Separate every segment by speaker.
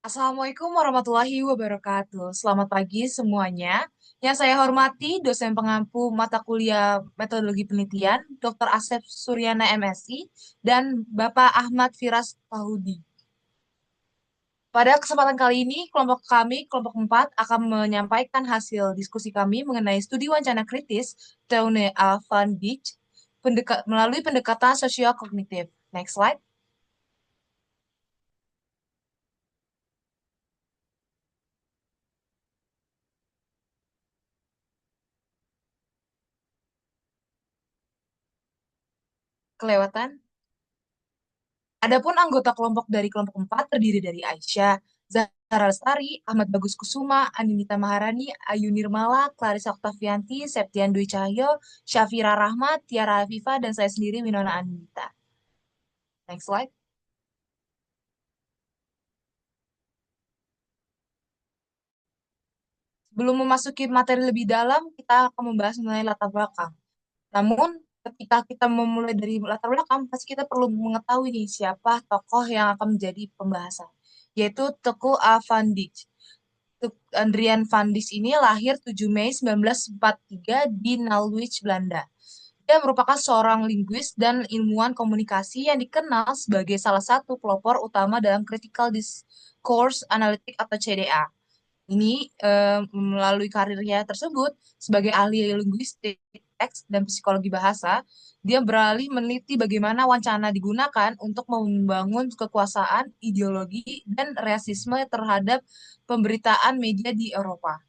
Speaker 1: Assalamualaikum warahmatullahi wabarakatuh. Selamat pagi semuanya. Yang saya hormati dosen pengampu mata kuliah Metodologi Penelitian, Dr. Asep Suryana MSI, dan Bapak Ahmad Firas Pahudi. Pada kesempatan kali ini, kelompok kami, kelompok 4, akan menyampaikan hasil diskusi kami mengenai studi wancana kritis Teune A. Van Dijk melalui pendekatan sosio-kognitif. Next slide. Kelewatan. Adapun anggota kelompok dari kelompok 4 terdiri dari Aisyah, Zahra Lestari, Ahmad Bagus Kusuma, Andinita Maharani, Ayu Nirmala, Clarissa Oktavianti, Septian Dwi Cahyo, Syafira Rahmat, Tiara Afifa, dan saya sendiri Winona Andita. Next slide. Sebelum memasuki materi lebih dalam, kita akan membahas mengenai latar belakang. Namun, ketika kita memulai dari latar belakang, pasti kita perlu mengetahui nih siapa tokoh yang akan menjadi pembahasan, yaitu Teguh A. Van Dijk. Adrian van Dis ini lahir 7 Mei 1943 di Nalwich, Belanda. Dia merupakan seorang linguis dan ilmuwan komunikasi yang dikenal sebagai salah satu pelopor utama dalam Critical Discourse Analytic atau CDA. Ini melalui karirnya tersebut sebagai ahli linguistik teks dan psikologi bahasa, dia beralih meneliti bagaimana wacana digunakan untuk membangun kekuasaan, ideologi, dan rasisme terhadap pemberitaan media di Eropa.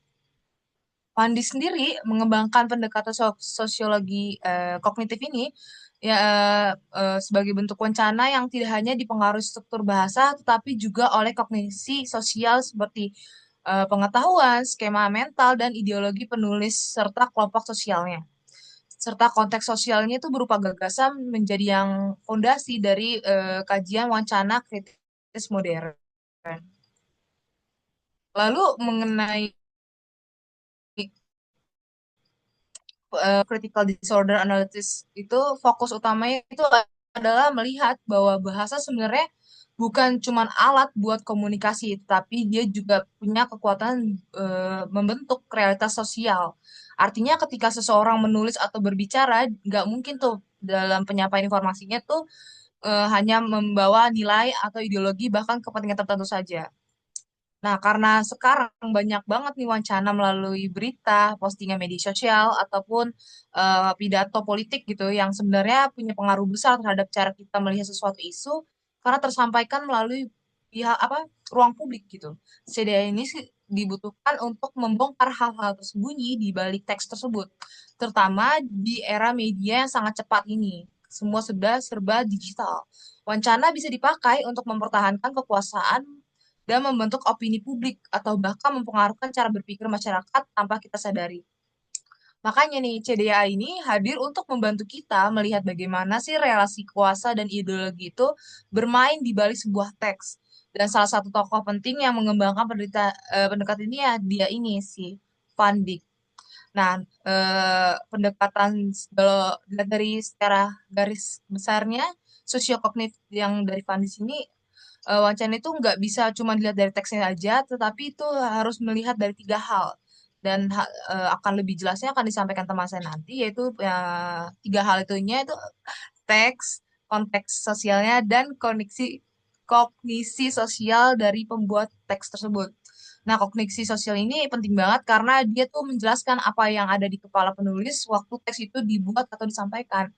Speaker 1: Pandi sendiri mengembangkan pendekatan sosiologi kognitif ini ya sebagai bentuk wacana yang tidak hanya dipengaruhi struktur bahasa tetapi juga oleh kognisi sosial seperti pengetahuan, skema mental dan ideologi penulis serta kelompok sosialnya. Serta konteks sosialnya itu berupa gagasan menjadi yang fondasi dari kajian wacana kritis modern. Lalu mengenai critical disorder analysis itu fokus utamanya itu adalah melihat bahwa bahasa sebenarnya bukan cuma alat buat komunikasi, tapi dia juga punya kekuatan membentuk realitas sosial. Artinya ketika seseorang menulis atau berbicara, nggak mungkin tuh dalam penyampaian informasinya tuh hanya membawa nilai atau ideologi bahkan kepentingan tertentu saja. Nah, karena sekarang banyak banget nih wacana melalui berita, postingan media sosial, ataupun pidato politik gitu yang sebenarnya punya pengaruh besar terhadap cara kita melihat sesuatu isu karena tersampaikan melalui pihak apa ruang publik gitu. CDA ini sih dibutuhkan untuk membongkar hal-hal tersembunyi di balik teks tersebut, terutama di era media yang sangat cepat ini. Semua sudah serba digital. Wacana bisa dipakai untuk mempertahankan kekuasaan dan membentuk opini publik atau bahkan mempengaruhi cara berpikir masyarakat tanpa kita sadari. Makanya nih, CDA ini hadir untuk membantu kita melihat bagaimana sih relasi kuasa dan ideologi itu bermain di balik sebuah teks. Dan salah satu tokoh penting yang mengembangkan pendekatan ini ya dia ini si Van Dijk. Nah, pendekatan kalau dari secara garis besarnya sosiokognitif yang dari Van Dijk ini wacana itu nggak bisa cuma dilihat dari teksnya aja, tetapi itu harus melihat dari tiga hal. Dan akan lebih jelasnya akan disampaikan teman saya nanti, yaitu tiga hal itunya itu teks, konteks sosialnya, dan kognisi sosial dari pembuat teks tersebut. Nah, kognisi sosial ini penting banget karena dia tuh menjelaskan apa yang ada di kepala penulis waktu teks itu dibuat atau disampaikan.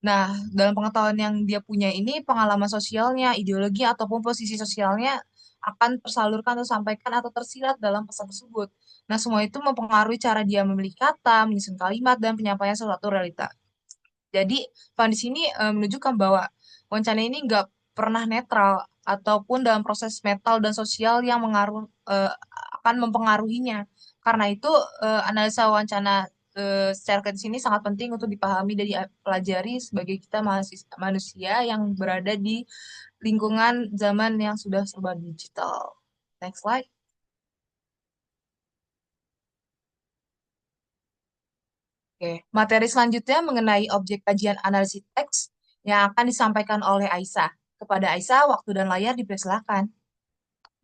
Speaker 1: Nah, dalam pengetahuan yang dia punya ini, pengalaman sosialnya, ideologi, ataupun posisi sosialnya akan tersalurkan atau sampaikan atau tersirat dalam pesan tersebut. Nah, semua itu mempengaruhi cara dia memilih kata, menyusun kalimat, dan penyampaian suatu realita. Jadi, Van di sini menunjukkan bahwa wacana ini nggak pernah netral, ataupun dalam proses mental dan sosial yang akan mempengaruhinya. Karena itu, analisa wacana secara kritis ini sangat penting untuk dipahami dan dipelajari sebagai kita manusia yang berada di lingkungan zaman yang sudah serba digital. Next slide. Oke, materi selanjutnya mengenai objek kajian analisis teks yang akan disampaikan oleh Aisyah. Kepada Aisyah, waktu dan layar dipersilakan.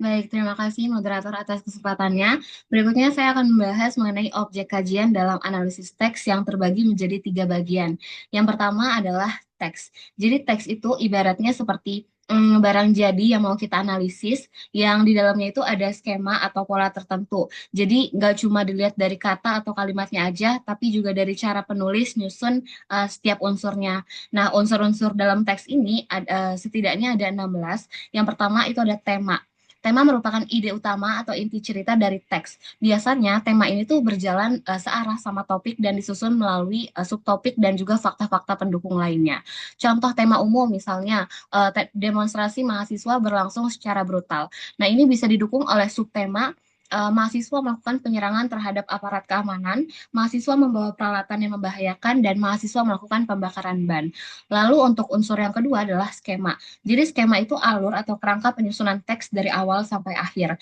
Speaker 2: Baik, terima kasih moderator atas kesempatannya. Berikutnya saya akan membahas mengenai objek kajian dalam analisis teks yang terbagi menjadi tiga bagian. Yang pertama adalah teks. Jadi teks itu ibaratnya seperti barang jadi yang mau kita analisis, yang di dalamnya itu ada skema atau pola tertentu. Jadi nggak cuma dilihat dari kata atau kalimatnya aja, tapi juga dari cara penulis nyusun setiap unsurnya. Nah, unsur-unsur dalam teks ini setidaknya ada 16. Yang pertama itu ada tema. Tema merupakan ide utama atau inti cerita dari teks. Biasanya tema ini tuh berjalan searah sama topik dan disusun melalui subtopik dan juga fakta-fakta pendukung lainnya. Contoh tema umum misalnya demonstrasi mahasiswa berlangsung secara brutal. Nah, ini bisa didukung oleh subtema mahasiswa melakukan penyerangan terhadap aparat keamanan, mahasiswa membawa peralatan yang membahayakan, dan mahasiswa melakukan pembakaran ban. Lalu untuk unsur yang kedua adalah skema. Jadi skema itu alur atau kerangka penyusunan teks dari awal sampai akhir.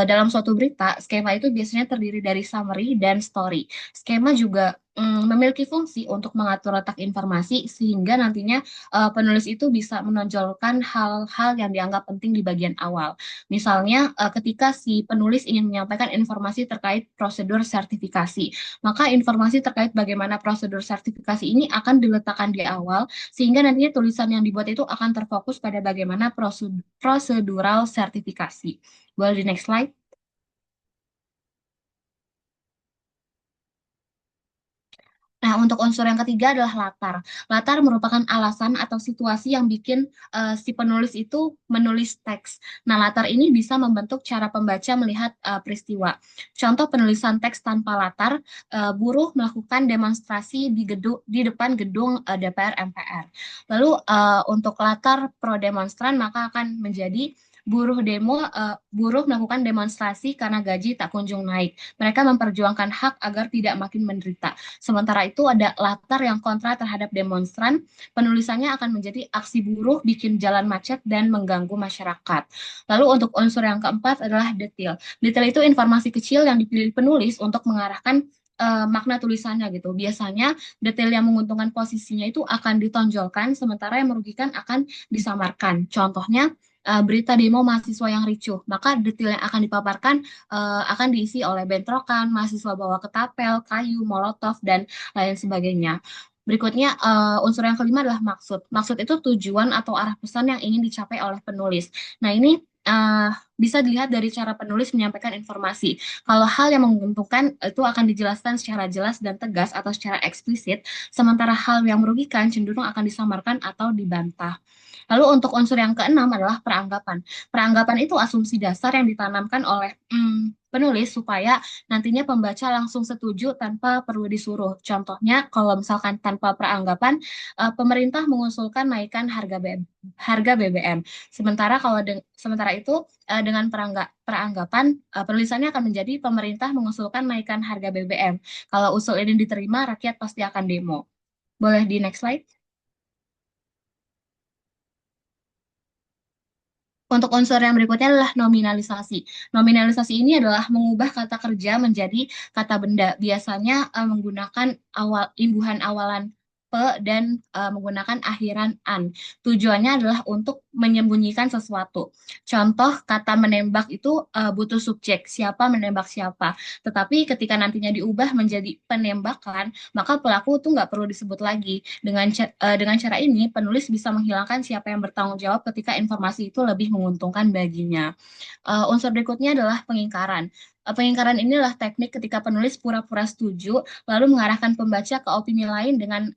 Speaker 2: Dalam suatu berita, skema itu biasanya terdiri dari summary dan story. Skema juga memiliki fungsi untuk mengatur letak informasi sehingga nantinya penulis itu bisa menonjolkan hal-hal yang dianggap penting di bagian awal. Misalnya, ketika si penulis ingin menyampaikan informasi terkait prosedur sertifikasi, maka informasi terkait bagaimana prosedur sertifikasi ini akan diletakkan di awal sehingga nantinya tulisan yang dibuat itu akan terfokus pada bagaimana prosedural sertifikasi. Boleh di next slide? Nah, untuk unsur yang ketiga adalah latar. Latar merupakan alasan atau situasi yang bikin si penulis itu menulis teks. Nah, latar ini bisa membentuk cara pembaca melihat peristiwa. Contoh penulisan teks tanpa latar, buruh melakukan demonstrasi di depan gedung DPR MPR. Lalu untuk latar pro demonstran maka akan menjadi buruh melakukan demonstrasi karena gaji tak kunjung naik. Mereka memperjuangkan hak agar tidak makin menderita. Sementara itu ada latar yang kontra terhadap demonstran, penulisannya akan menjadi aksi buruh bikin jalan macet dan mengganggu masyarakat. Lalu untuk unsur yang keempat adalah detail. Detail itu informasi kecil yang dipilih penulis untuk mengarahkan makna tulisannya gitu. Biasanya detail yang menguntungkan posisinya itu akan ditonjolkan, sementara yang merugikan akan disamarkan. Contohnya berita demo mahasiswa yang ricuh, maka detail yang akan dipaparkan akan diisi oleh bentrokan, mahasiswa bawa ketapel, kayu, molotov, dan lain sebagainya. Berikutnya, unsur yang kelima adalah maksud. Maksud itu tujuan atau arah pesan yang ingin dicapai oleh penulis. Nah, ini bisa dilihat dari cara penulis menyampaikan informasi. Kalau hal yang menguntungkan itu akan dijelaskan secara jelas dan tegas atau secara eksplisit, sementara hal yang merugikan cenderung akan disamarkan atau dibantah. Lalu untuk unsur yang keenam adalah peranggapan. Peranggapan itu asumsi dasar yang ditanamkan oleh penulis supaya nantinya pembaca langsung setuju tanpa perlu disuruh. Contohnya, kalau misalkan tanpa peranggapan, pemerintah mengusulkan naikkan harga BBM. Sementara itu dengan peranggapan penulisannya akan menjadi pemerintah mengusulkan naikkan harga BBM. Kalau usul ini diterima, rakyat pasti akan demo. Boleh di next slide? Untuk unsur yang berikutnya adalah nominalisasi. Nominalisasi ini adalah mengubah kata kerja menjadi kata benda. Biasanya menggunakan imbuhan awalan pe dan menggunakan akhiran an. Tujuannya adalah untuk menyembunyikan sesuatu. Contoh kata menembak itu butuh subjek, siapa menembak siapa. Tetapi ketika nantinya diubah menjadi penembakan, maka pelaku tuh nggak perlu disebut lagi. Dengan cara ini, penulis bisa menghilangkan siapa yang bertanggung jawab ketika informasi itu lebih menguntungkan baginya. Unsur berikutnya adalah pengingkaran. Pengingkaran ini adalah teknik ketika penulis pura-pura setuju, lalu mengarahkan pembaca ke opini lain dengan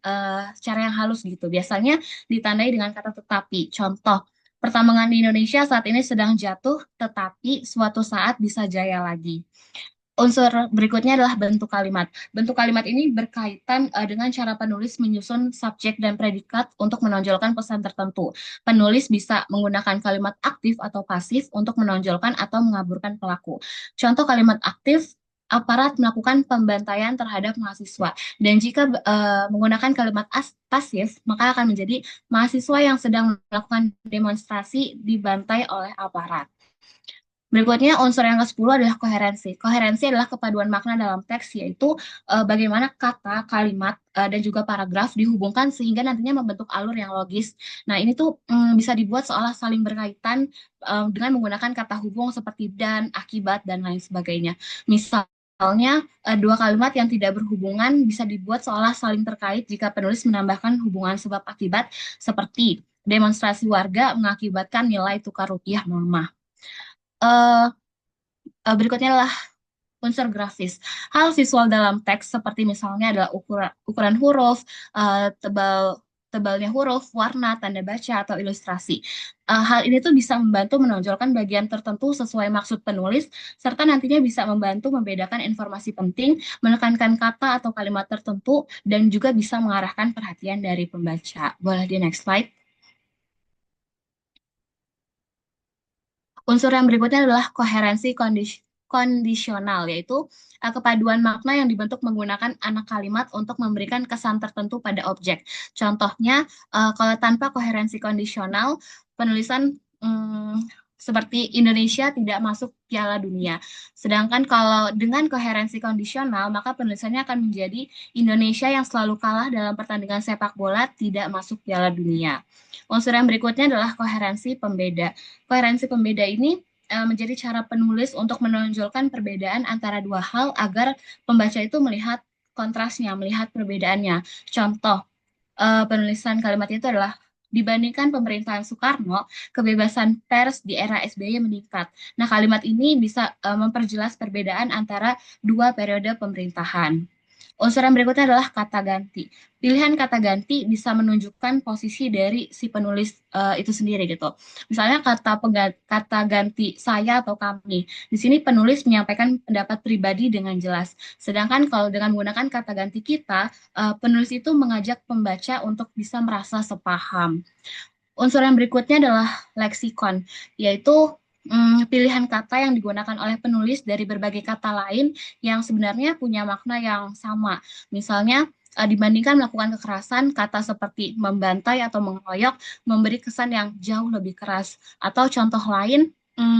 Speaker 2: cara yang halus gitu. Biasanya ditandai dengan kata tetapi. Contoh, pertambangan di Indonesia saat ini sedang jatuh, tetapi suatu saat bisa jaya lagi. Unsur berikutnya adalah bentuk kalimat. Bentuk kalimat ini berkaitan dengan cara penulis menyusun subjek dan predikat untuk menonjolkan pesan tertentu. Penulis bisa menggunakan kalimat aktif atau pasif untuk menonjolkan atau mengaburkan pelaku. Contoh kalimat aktif, aparat melakukan pembantaian terhadap mahasiswa. Dan jika menggunakan kalimat pasif, maka akan menjadi mahasiswa yang sedang melakukan demonstrasi dibantai oleh aparat. Berikutnya, unsur yang ke-10 adalah koherensi. Koherensi adalah kepaduan makna dalam teks, yaitu bagaimana kata, kalimat, dan juga paragraf dihubungkan sehingga nantinya membentuk alur yang logis. Nah, ini tuh bisa dibuat seolah saling berkaitan dengan menggunakan kata hubung seperti dan, akibat, dan lain sebagainya. Misalnya, dua kalimat yang tidak berhubungan bisa dibuat seolah saling terkait jika penulis menambahkan hubungan sebab akibat seperti demonstrasi warga mengakibatkan nilai tukar rupiah melemah. Eh, Berikutnya adalah unsur grafis. Hal visual dalam teks seperti misalnya adalah ukuran huruf, tebalnya huruf, warna, tanda baca, atau ilustrasi. Hal ini tuh bisa membantu menonjolkan bagian tertentu sesuai maksud penulis, serta nantinya bisa membantu membedakan informasi penting, menekankan kata atau kalimat tertentu, dan juga bisa mengarahkan perhatian dari pembaca. Boleh di next slide. Unsur yang berikutnya adalah koherensi kondisional, yaitu kepaduan makna yang dibentuk menggunakan anak kalimat untuk memberikan kesan tertentu pada objek. Contohnya, kalau tanpa koherensi kondisional, penulisan seperti Indonesia tidak masuk Piala Dunia. Sedangkan kalau dengan koherensi kondisional, maka penulisannya akan menjadi Indonesia yang selalu kalah dalam pertandingan sepak bola tidak masuk Piala Dunia. Unsur yang berikutnya adalah koherensi pembeda. Koherensi pembeda ini menjadi cara penulis untuk menonjolkan perbedaan antara dua hal agar pembaca itu melihat kontrasnya, melihat perbedaannya. Contoh penulisan kalimat itu adalah dibandingkan pemerintahan Soekarno, kebebasan pers di era SBY meningkat. Nah, kalimat ini bisa memperjelas perbedaan antara dua periode pemerintahan. Unsur yang berikutnya adalah kata ganti. Pilihan kata ganti bisa menunjukkan posisi dari si penulis itu sendiri gitu. Misalnya kata ganti saya atau kami. Di sini penulis menyampaikan pendapat pribadi dengan jelas. Sedangkan kalau dengan menggunakan kata ganti kita, penulis itu mengajak pembaca untuk bisa merasa sepaham. Unsur yang berikutnya adalah leksikon, yaitu pilihan kata yang digunakan oleh penulis dari berbagai kata lain yang sebenarnya punya makna yang sama. Misalnya, dibandingkan melakukan kekerasan, kata seperti membantai atau mengeroyok memberi kesan yang jauh lebih keras. Atau contoh lain,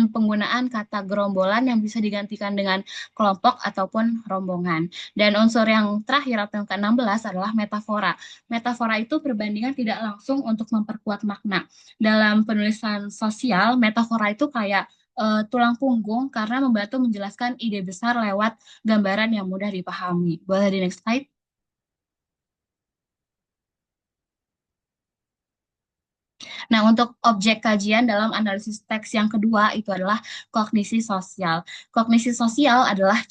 Speaker 2: penggunaan kata gerombolan yang bisa digantikan dengan kelompok ataupun rombongan. Dan unsur yang terakhir atau yang ke-16 adalah metafora. Metafora itu perbandingan tidak langsung untuk memperkuat makna. Dalam penulisan sosial, metafora itu kayak tulang punggung karena membantu menjelaskan ide besar lewat gambaran yang mudah dipahami. Boleh di next slide? Nah, untuk objek kajian dalam analisis teks yang kedua itu adalah kognisi sosial. Kognisi sosial adalah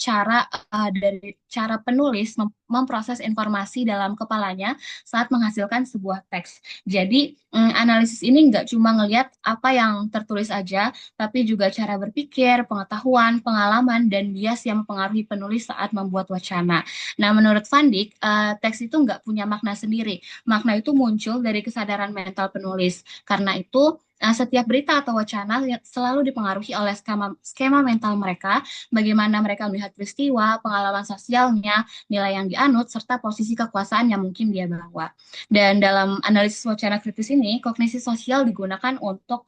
Speaker 2: dari cara penulis memproses informasi dalam kepalanya saat menghasilkan sebuah teks. Jadi, analisis ini nggak cuma ngelihat apa yang tertulis aja, tapi juga cara berpikir, pengetahuan, pengalaman, dan bias yang mempengaruhi penulis saat membuat wacana. Nah, menurut Van Dijk, teks itu nggak punya makna sendiri. Makna itu muncul dari kesadaran mental penulis. Karena itu, setiap berita atau wacana selalu dipengaruhi oleh skema mental mereka, bagaimana mereka melihat peristiwa, pengalaman sosialnya, nilai yang dianut, serta posisi kekuasaan yang mungkin dia bawa. Dan dalam analisis wacana kritis ini, kognisi sosial digunakan untuk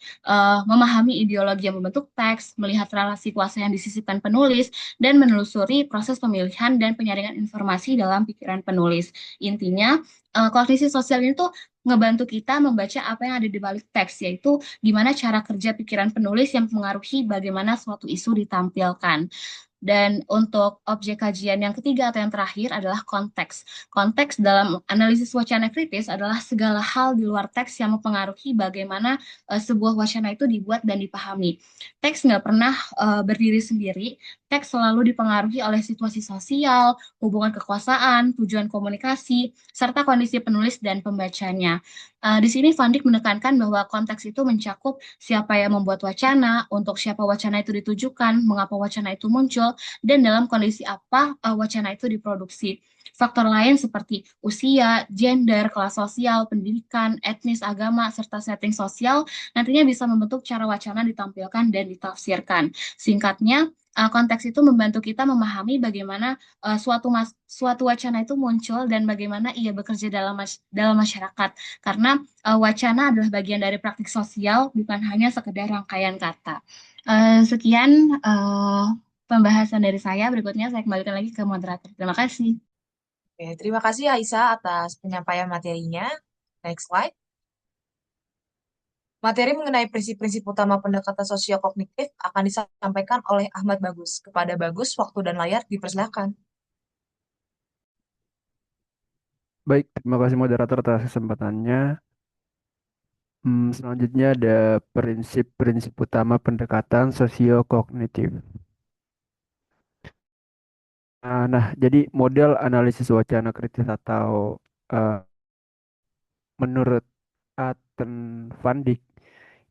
Speaker 2: memahami ideologi yang membentuk teks, melihat relasi kuasa yang disisipkan penulis, dan menelusuri proses pemilihan dan penyaringan informasi dalam pikiran penulis. Intinya, kognisi sosial ini tuh ngebantu kita membaca apa yang ada di balik teks, yaitu gimana cara kerja pikiran penulis yang mempengaruhi bagaimana suatu isu ditampilkan. Dan untuk objek kajian yang ketiga atau yang terakhir adalah konteks. Konteks dalam analisis wacana kritis adalah segala hal di luar teks yang mempengaruhi bagaimana sebuah wacana itu dibuat dan dipahami. Teks nggak pernah berdiri sendiri, teks selalu dipengaruhi oleh situasi sosial, hubungan kekuasaan, tujuan komunikasi, serta kondisi penulis dan pembacanya. Di sini Van Dijk menekankan bahwa konteks itu mencakup siapa yang membuat wacana, untuk siapa wacana itu ditujukan, mengapa wacana itu muncul, dan dalam kondisi apa wacana itu diproduksi. Faktor lain seperti usia, gender, kelas sosial, pendidikan, etnis, agama, serta setting sosial nantinya bisa membentuk cara wacana ditampilkan dan ditafsirkan. Singkatnya, konteks itu membantu kita memahami bagaimana suatu wacana itu muncul dan bagaimana ia bekerja dalam masyarakat. Karena wacana adalah bagian dari praktik sosial, bukan hanya sekedar rangkaian kata. Sekian pembahasan dari saya. Berikutnya saya kembalikan lagi ke moderator. Terima kasih.
Speaker 1: Oke, terima kasih Aisyah atas penyampaian materinya. Next slide. Materi mengenai prinsip-prinsip utama pendekatan sosiokognitif akan disampaikan oleh Ahmad Bagus. Kepada Bagus, waktu dan layar dipersilakan.
Speaker 3: Baik, terima kasih moderator atas kesempatannya. Selanjutnya ada prinsip-prinsip utama pendekatan sosiokognitif. Nah, jadi model analisis wacana kritis atau eh, menurut Aten van Dijk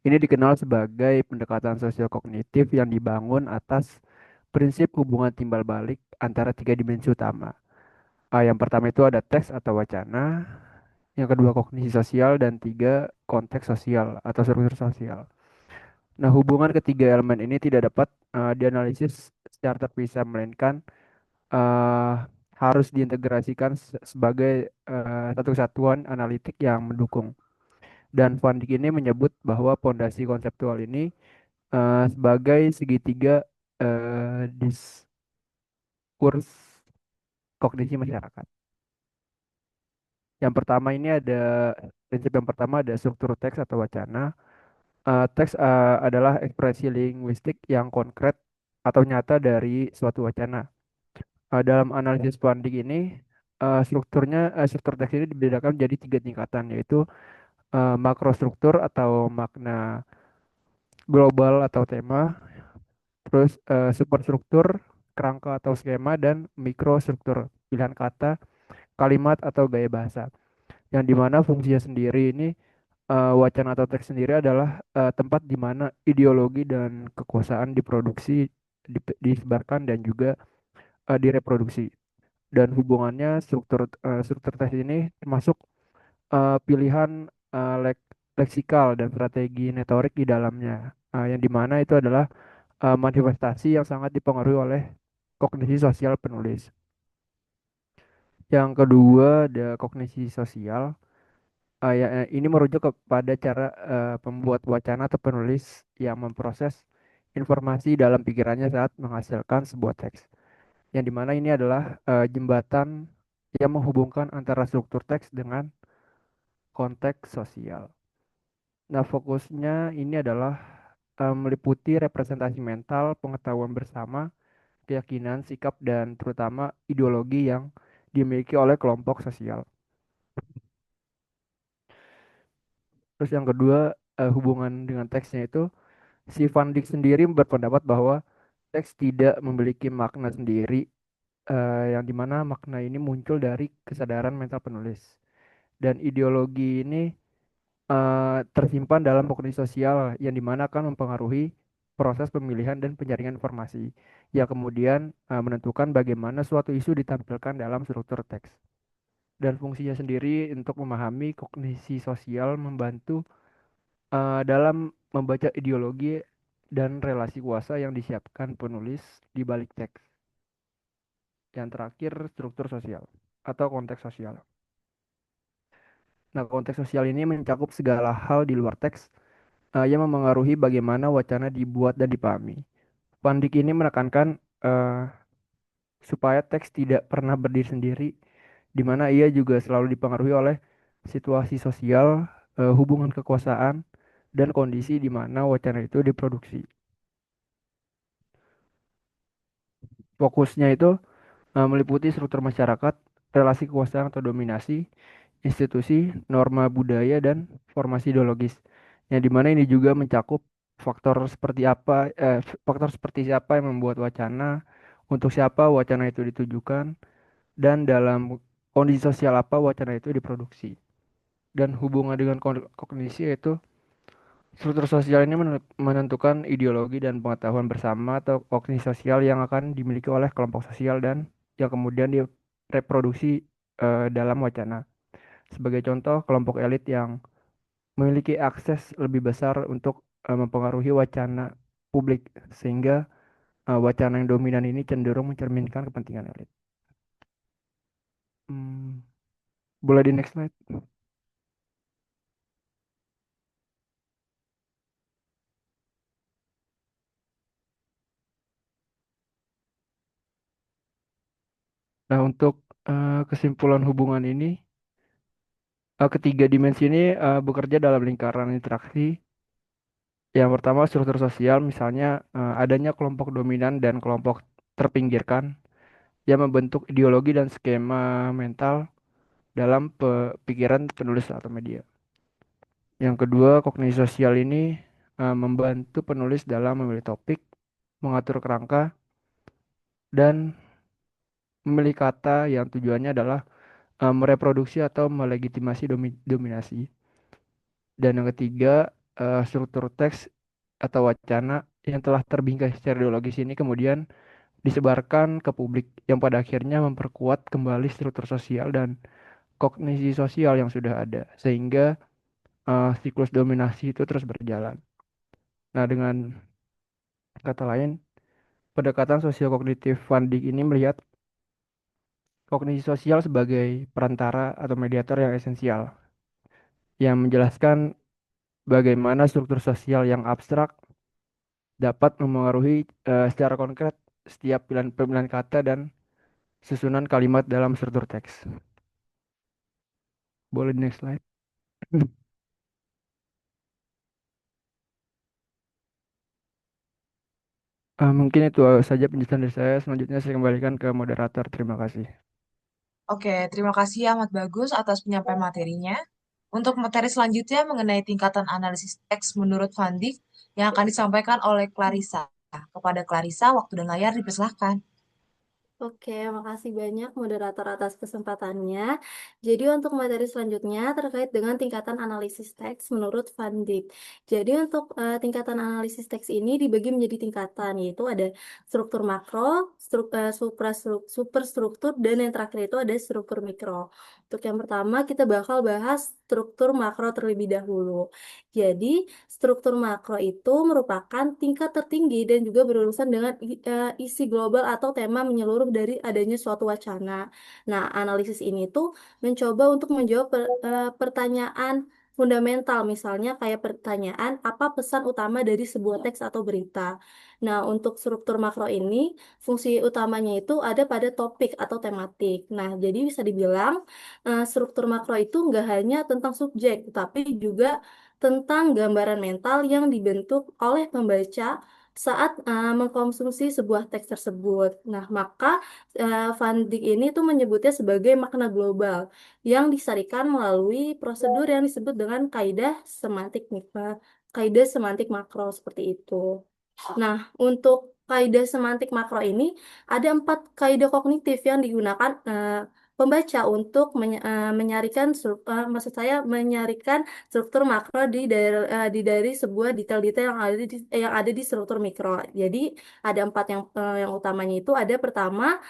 Speaker 3: ini dikenal sebagai pendekatan sosiokognitif yang dibangun atas prinsip hubungan timbal balik antara tiga dimensi utama. Yang pertama itu ada teks atau wacana, yang kedua kognisi sosial, dan tiga konteks sosial atau struktur sosial. Nah, hubungan ketiga elemen ini tidak dapat dianalisis secara terpisah, melainkan eh, harus diintegrasikan sebagai satu kesatuan analitik yang mendukung. Dan Van Dijk ini menyebut bahwa pondasi konseptual ini sebagai segitiga diskurs kognisi masyarakat. Yang pertama ini ada prinsip yang pertama ada struktur teks atau wacana. Teks adalah ekspresi linguistik yang konkret atau nyata dari suatu wacana. Dalam analisis Van Dijk ini, struktur teks ini dibedakan menjadi tiga tingkatan, yaitu makrostruktur atau makna global atau tema, terus superstruktur, kerangka atau skema, dan mikrostruktur, pilihan kata, kalimat atau gaya bahasa. Yang dimana fungsinya sendiri ini wacana atau teks sendiri adalah tempat di mana ideologi dan kekuasaan diproduksi, disebarkan dan juga direproduksi. Dan hubungannya struktur teks ini termasuk pilihan leksikal dan strategi retorik di dalamnya, yang dimana itu adalah manifestasi yang sangat dipengaruhi oleh kognisi sosial penulis. Yang kedua ada kognisi sosial. Ini merujuk kepada cara pembuat wacana atau penulis yang memproses informasi dalam pikirannya saat menghasilkan sebuah teks. Yang dimana ini adalah jembatan yang menghubungkan antara struktur teks dengan konteks sosial. Nah, fokusnya ini adalah meliputi representasi mental, pengetahuan bersama, keyakinan, sikap, dan terutama ideologi yang dimiliki oleh kelompok sosial. Terus yang kedua, hubungan dengan teksnya itu, si Van Dijk sendiri berpendapat bahwa teks tidak memiliki makna sendiri, yang dimana makna ini muncul dari kesadaran mental penulis. Dan ideologi ini tersimpan dalam kognisi sosial yang dimana akan mempengaruhi proses pemilihan dan penyaringan informasi yang kemudian menentukan bagaimana suatu isu ditampilkan dalam struktur teks. Dan fungsinya sendiri untuk memahami kognisi sosial membantu dalam membaca ideologi dan relasi kuasa yang disiapkan penulis di balik teks. Yang terakhir, struktur sosial atau konteks sosial. Nah, konteks sosial ini mencakup segala hal di luar teks yang memengaruhi bagaimana wacana dibuat dan dipahami. Van Dijk ini menekankan eh, supaya teks tidak pernah berdiri sendiri, di mana ia juga selalu dipengaruhi oleh situasi sosial, hubungan kekuasaan, dan kondisi di mana wacana itu diproduksi. Fokusnya itu meliputi struktur masyarakat, relasi kekuasaan atau dominasi, institusi, norma budaya, dan formasi ideologis. Yang dimana ini juga mencakup faktor seperti siapa yang membuat wacana, untuk siapa wacana itu ditujukan, dan dalam kondisi sosial apa wacana itu diproduksi. Dan hubungan dengan kognisi yaitu struktur sosial ini menentukan ideologi dan pengetahuan bersama atau kognisi sosial yang akan dimiliki oleh kelompok sosial dan yang kemudian reproduksi dalam wacana. Sebagai contoh, kelompok elit yang memiliki akses lebih besar untuk mempengaruhi wacana publik, sehingga wacana yang dominan ini cenderung mencerminkan kepentingan elit. Hmm, boleh di next slide. Nah, untuk kesimpulan hubungan ini, ketiga dimensi ini bekerja dalam lingkaran interaksi. Yang pertama, struktur sosial, misalnya adanya kelompok dominan dan kelompok terpinggirkan yang membentuk ideologi dan skema mental dalam pikiran penulis atau media. Yang kedua, kognisi sosial ini membantu penulis dalam memilih topik, mengatur kerangka, dan memilih kata yang tujuannya adalah mereproduksi atau melegitimasi dominasi. Dan yang ketiga, struktur teks atau wacana yang telah terbingkai secara ideologis ini kemudian disebarkan ke publik yang pada akhirnya memperkuat kembali struktur sosial dan kognisi sosial yang sudah ada sehingga siklus dominasi itu terus berjalan. Nah, dengan kata lain, pendekatan sosiokognitif Van Dijk ini melihat kognisi sosial sebagai perantara atau mediator yang esensial yang menjelaskan bagaimana struktur sosial yang abstrak dapat memengaruhi secara konkret setiap pemilihan kata dan susunan kalimat dalam struktur teks. Boleh di next slide. Mungkin itu saja penjelasan dari saya. Selanjutnya saya kembalikan ke moderator. Terima kasih.
Speaker 1: Oke, terima kasih amat bagus atas penyampaian materinya. Untuk materi selanjutnya mengenai tingkatan analisis teks menurut Van Dijk yang akan disampaikan oleh Clarissa. Kepada Clarissa, waktu dan layar dipersilahkan.
Speaker 4: Oke, makasih banyak moderator atas kesempatannya. Jadi untuk materi selanjutnya terkait dengan tingkatan analisis teks menurut Van Dijk. Jadi untuk tingkatan analisis teks ini dibagi menjadi tingkatan, yaitu ada struktur makro, superstruktur, dan yang terakhir itu ada struktur mikro. Untuk yang pertama kita bakal bahas struktur makro terlebih dahulu. Jadi struktur makro itu merupakan tingkat tertinggi dan juga berurusan dengan isi global atau tema menyeluruh dari adanya suatu wacana. Nah, analisis ini tuh mencoba untuk menjawab pertanyaan fundamental, misalnya kayak pertanyaan apa pesan utama dari sebuah teks atau berita. Nah, untuk struktur makro ini, fungsi utamanya itu ada pada topik atau tematik. Nah, jadi bisa dibilang struktur makro itu nggak hanya tentang subjek, tapi juga tentang gambaran mental yang dibentuk oleh pembaca saat mengkonsumsi sebuah teks tersebut. Nah, maka Van Dijk ini tuh menyebutnya sebagai makna global yang disarikan melalui prosedur yang disebut dengan kaidah semantik makro seperti itu. Nah, untuk kaidah semantik makro ini ada 4 kaidah kognitif yang digunakan pembaca untuk menyarikan maksud saya menyarikan struktur makro dari sebuah detail-detail yang ada di struktur mikro. Jadi ada 4 yang utamanya itu ada pertama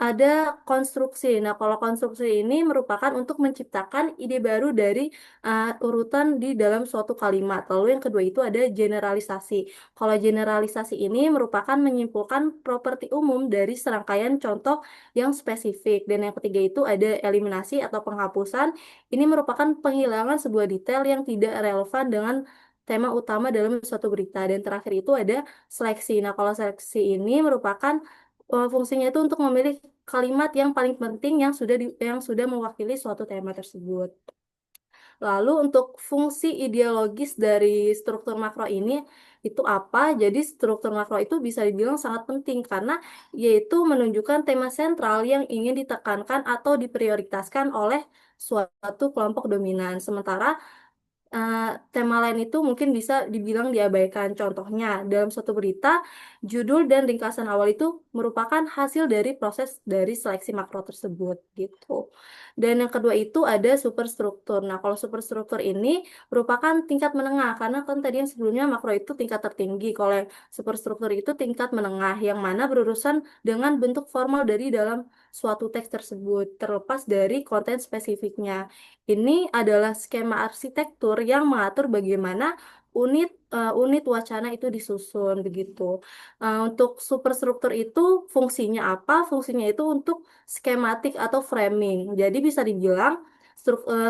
Speaker 4: ada konstruksi. Nah, kalau konstruksi ini merupakan untuk menciptakan ide baru dari urutan di dalam suatu kalimat. Lalu yang kedua itu ada generalisasi. Kalau generalisasi ini merupakan menyimpulkan properti umum dari serangkaian contoh yang spesifik. Dan yang ketiga itu ada eliminasi atau penghapusan. Ini merupakan penghilangan sebuah detail yang tidak relevan dengan tema utama dalam suatu berita. Dan terakhir itu ada seleksi. Nah, kalau seleksi ini merupakan fungsinya itu untuk memilih kalimat yang paling penting yang sudah mewakili suatu tema tersebut. Lalu untuk fungsi ideologis dari struktur makro ini itu apa? Jadi struktur makro itu bisa dibilang sangat penting karena yaitu menunjukkan tema sentral yang ingin ditekankan atau diprioritaskan oleh suatu kelompok dominan. Sementara tema lain itu mungkin bisa dibilang diabaikan. Contohnya, dalam suatu berita, judul dan ringkasan awal itu merupakan hasil dari proses dari seleksi makro tersebut, gitu. Dan yang kedua itu ada superstruktur. Nah, kalau superstruktur ini merupakan tingkat menengah, karena kan tadi yang sebelumnya makro itu tingkat tertinggi. Kalau yang superstruktur itu tingkat menengah, yang mana berurusan dengan bentuk formal dari dalam suatu teks tersebut, terlepas dari konten spesifiknya. Ini adalah skema arsitektur yang mengatur bagaimana unit wacana itu disusun begitu. Untuk superstruktur itu fungsinya apa? Fungsinya itu untuk skematik atau framing. Jadi bisa dibilang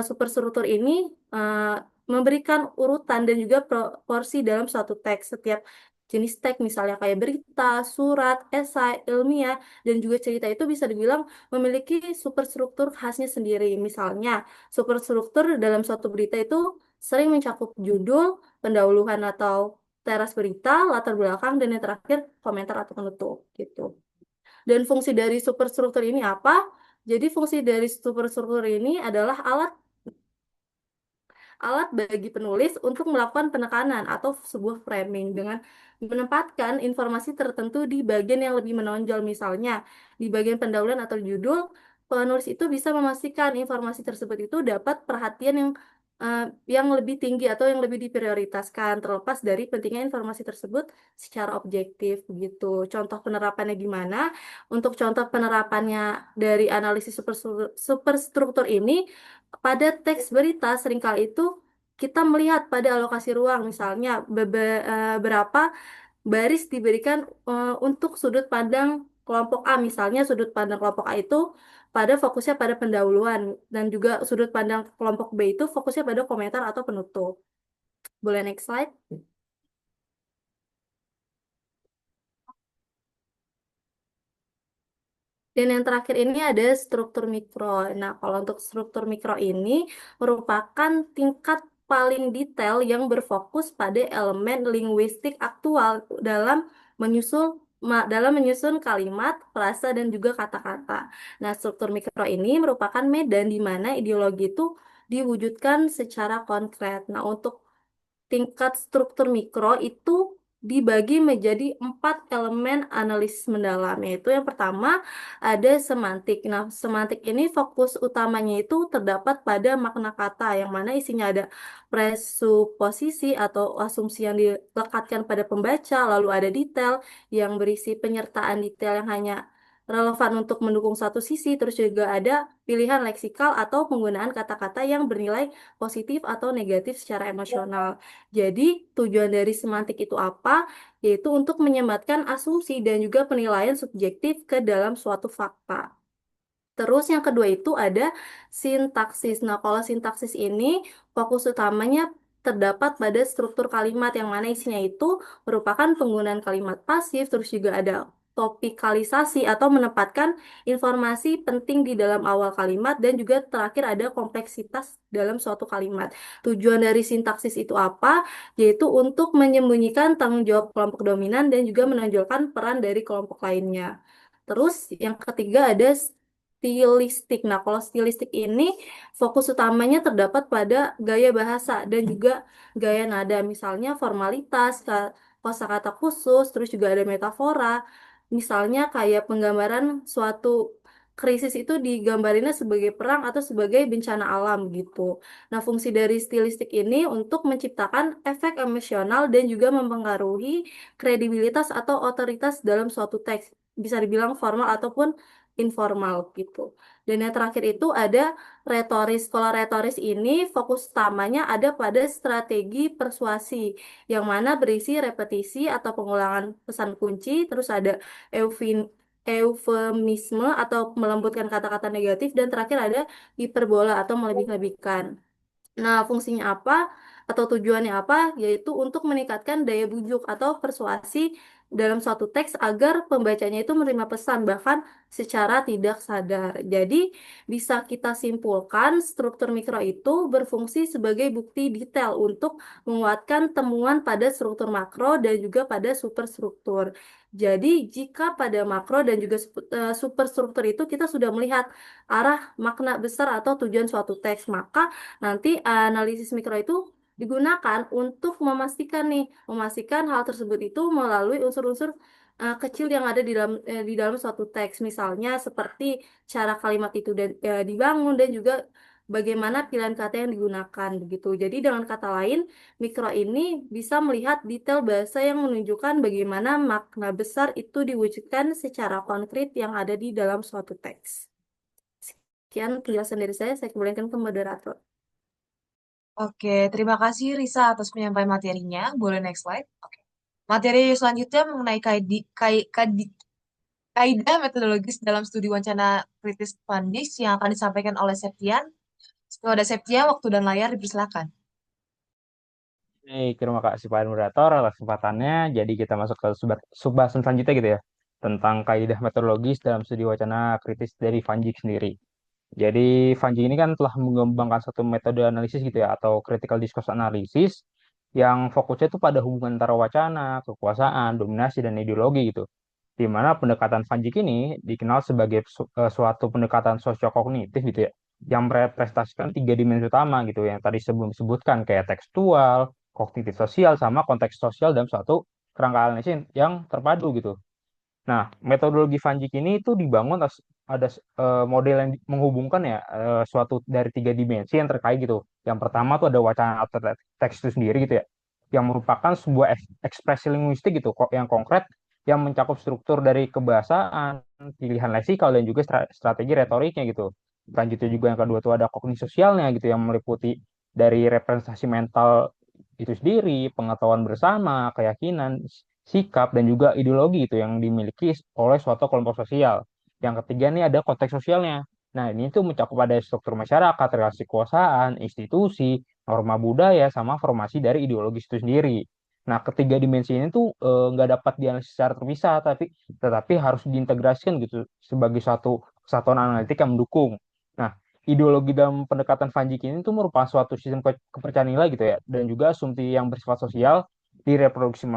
Speaker 4: superstruktur ini eh, memberikan urutan dan juga proporsi dalam suatu teks. Setiap jenis teks misalnya kayak berita, surat, esai, ilmiah, dan juga cerita itu bisa dibilang memiliki superstruktur khasnya sendiri. Misalnya, superstruktur dalam suatu berita itu sering mencakup judul, pendahuluan atau teras berita, latar belakang, dan yang terakhir komentar atau penutup gitu. Dan fungsi dari superstruktur ini apa? Jadi fungsi dari superstruktur ini adalah alat bagi penulis untuk melakukan penekanan atau sebuah framing dengan menempatkan informasi tertentu di bagian yang lebih menonjol. Misalnya, di bagian pendahuluan atau judul, penulis itu bisa memastikan informasi tersebut itu dapat perhatian eh, yang lebih tinggi atau yang lebih diprioritaskan, terlepas dari pentingnya informasi tersebut secara objektif begitu. Contoh penerapannya gimana? Untuk contoh penerapannya dari analisis superstruktur ini, pada teks berita seringkali itu kita melihat pada alokasi ruang, misalnya berapa baris diberikan untuk sudut pandang kelompok A. Misalnya sudut pandang kelompok A itu pada fokusnya pada pendahuluan, dan juga sudut pandang kelompok B itu fokusnya pada komentar atau penutup. Boleh next slide? Dan yang terakhir ini ada struktur mikro. Nah, kalau untuk struktur mikro ini merupakan tingkat paling detail yang berfokus pada elemen linguistik aktual dalam menyusun kalimat, frasa, dan juga kata-kata. Nah, struktur mikro ini merupakan medan di mana ideologi itu diwujudkan secara konkret. Nah, untuk tingkat struktur mikro itu dibagi menjadi 4 elemen analisis mendalam, yaitu yang pertama ada semantik. Nah, semantik ini fokus utamanya itu terdapat pada makna kata, yang mana isinya ada presuposisi atau asumsi yang dilekatkan pada pembaca, lalu ada detail yang berisi penyertaan detail yang hanya relevan untuk mendukung satu sisi, terus juga ada pilihan leksikal atau penggunaan kata-kata yang bernilai positif atau negatif secara emosional. Jadi, tujuan dari semantik itu apa? Yaitu untuk menyematkan asumsi dan juga penilaian subjektif ke dalam suatu fakta. Terus yang kedua itu ada sintaksis. Nah, kalau sintaksis ini fokus utamanya terdapat pada struktur kalimat yang mana isinya itu merupakan penggunaan kalimat pasif, terus juga ada topikalisasi atau menempatkan informasi penting di dalam awal kalimat, dan juga terakhir ada kompleksitas dalam suatu kalimat. Tujuan dari sintaksis itu apa? Yaitu untuk menyembunyikan tanggung jawab kelompok dominan dan juga menonjolkan peran dari kelompok lainnya. Terus yang ketiga ada stilistik. Nah, kalau stilistik ini fokus utamanya terdapat pada gaya bahasa dan juga gaya nada, misalnya formalitas, kosakata khusus, terus juga ada metafora. Misalnya kayak penggambaran suatu krisis itu digambarinnya sebagai perang atau sebagai bencana alam gitu. Nah, fungsi dari stilistik ini untuk menciptakan efek emosional dan juga mempengaruhi kredibilitas atau otoritas dalam suatu teks. Bisa dibilang formal ataupun informal gitu. Dan yang terakhir itu ada retoris. Kalau retoris ini fokus utamanya ada pada strategi persuasi, yang mana berisi repetisi atau pengulangan pesan kunci, terus ada eufemisme atau melembutkan kata-kata negatif, dan terakhir ada hiperbola atau melebih-lebihkan. Nah, fungsinya apa atau tujuannya apa? Yaitu untuk meningkatkan daya bujuk atau persuasi dalam suatu teks agar pembacanya itu menerima pesan bahkan secara tidak sadar. Jadi, bisa kita simpulkan struktur mikro itu berfungsi sebagai bukti detail untuk menguatkan temuan pada struktur makro dan juga pada superstruktur. Jadi, jika pada makro dan juga superstruktur itu kita sudah melihat arah makna besar atau tujuan suatu teks, maka nanti analisis mikro itu digunakan untuk memastikan hal tersebut itu melalui unsur-unsur kecil yang ada di dalam suatu teks. Misalnya seperti cara kalimat itu dibangun dan juga bagaimana pilihan kata yang digunakan begitu. Jadi dengan kata lain, mikro ini bisa melihat detail bahasa yang menunjukkan bagaimana makna besar itu diwujudkan secara konkret yang ada di dalam suatu teks. Sekian penjelasan dari saya kembalikan ke moderator.
Speaker 1: Oke, terima kasih Risa atas penyampaian materinya. Boleh next slide? Oke. Materi selanjutnya mengenai kaidah metodologis dalam studi wacana kritis Pandis yang akan disampaikan oleh Septian. Kepada Septian, waktu dan layar dipersilakan.
Speaker 5: Terima kasih Pak Moderator atas kesempatannya. Jadi kita masuk ke sub-bahasan selanjutnya gitu ya. Tentang kaidah metodologis dalam studi wacana kritis dari Van Dijk sendiri. Jadi Van Dijk ini kan telah mengembangkan satu metode analisis gitu ya, atau critical discourse analysis yang fokusnya itu pada hubungan antara wacana, kekuasaan, dominasi, dan ideologi gitu. Di mana pendekatan Van Dijk ini dikenal sebagai suatu pendekatan sosiokognitif gitu ya, yang merepresentasikan tiga dimensi utama gitu yang tadi sebelum disebutkan kayak tekstual, kognitif sosial, sama konteks sosial dalam suatu kerangka analisis yang terpadu gitu. Nah, metodologi Van Dijk ini itu dibangun ada model yang menghubungkan ya suatu dari tiga dimensi yang terkait gitu. Yang pertama tuh ada wacana atau teks itu sendiri gitu ya, yang merupakan sebuah ekspresi linguistik gitu kok yang konkret yang mencakup struktur dari kebahasaan, pilihan leksikal dan juga strategi retoriknya gitu. Selanjutnya juga yang kedua tuh ada kognisi sosialnya gitu yang meliputi dari representasi mental itu sendiri, pengetahuan bersama, keyakinan, sikap, dan juga ideologi itu yang dimiliki oleh suatu kelompok sosial. Yang ketiga nih ada konteks sosialnya. Nah, ini tuh mencakup ada struktur masyarakat, relasi kekuasaan, institusi, norma budaya, sama formasi dari ideologi itu sendiri. Nah, ketiga dimensi ini tuh nggak dapat dianalisis secara terpisah, tetapi harus diintegrasikan gitu sebagai suatu kesatuan analitik yang mendukung. Nah, ideologi dalam pendekatan Van Dijk ini tuh merupakan suatu sistem kepercayaan nilai gitu ya, dan juga asumsi yang bersifat sosial direproduksi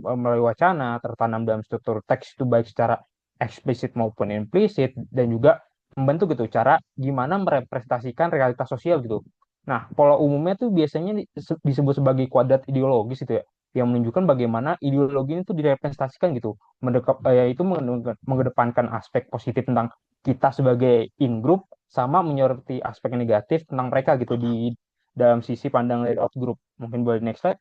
Speaker 5: melalui wacana, tertanam dalam struktur teks itu baik secara eksplisit maupun implisit, dan juga membentuk gitu cara gimana merepresentasikan realitas sosial gitu. Nah, pola umumnya tuh biasanya disebut sebagai kuadrat ideologis gitu ya, yang menunjukkan bagaimana ideologi ini tuh direpresentasikan gitu, yaitu mengedepankan aspek positif tentang kita sebagai in group sama menyoroti aspek negatif tentang mereka gitu di dalam sisi pandang dari out group. Mungkin boleh next slide.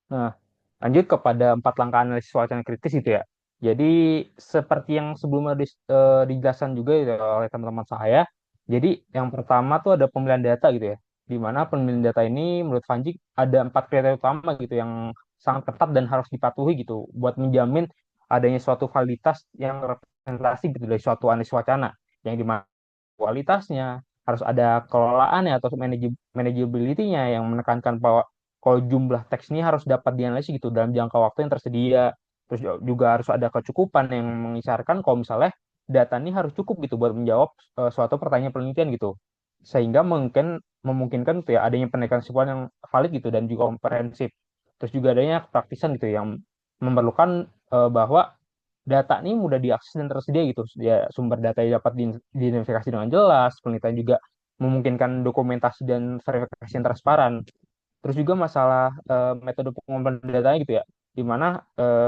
Speaker 5: Nah, lanjut kepada empat langkah analisis wacana kritis gitu ya. Jadi seperti yang sebelumnya dijelaskan juga gitu ya oleh teman-teman saya. Jadi yang pertama tuh ada pemilihan data gitu ya. Di mana pemilihan data ini menurut Van Dijk ada empat kriteria utama gitu yang sangat ketat dan harus dipatuhi gitu buat menjamin adanya suatu validitas yang representasi gitu dari suatu analisis wacana. Yang di mana kualitasnya, harus ada kelolaannya atau manageability-nya yang menekankan bahwa kalau jumlah teks ini harus dapat dianalisis gitu dalam jangka waktu yang tersedia. Terus juga harus ada kecukupan yang mengisyaratkan kalau misalnya data ini harus cukup gitu buat menjawab suatu pertanyaan penelitian gitu. Sehingga mungkin memungkinkan tuh ya adanya pendekatan kesimpulan yang valid gitu dan juga komprehensif. Terus juga adanya praktisan gitu yang memerlukan bahwa data ini mudah diakses dan tersedia gitu. Ya, sumber data yang dapat diidentifikasi dengan jelas, penelitian juga memungkinkan dokumentasi dan verifikasi yang transparan. Terus juga masalah metode pengumpulan datanya gitu ya, di mana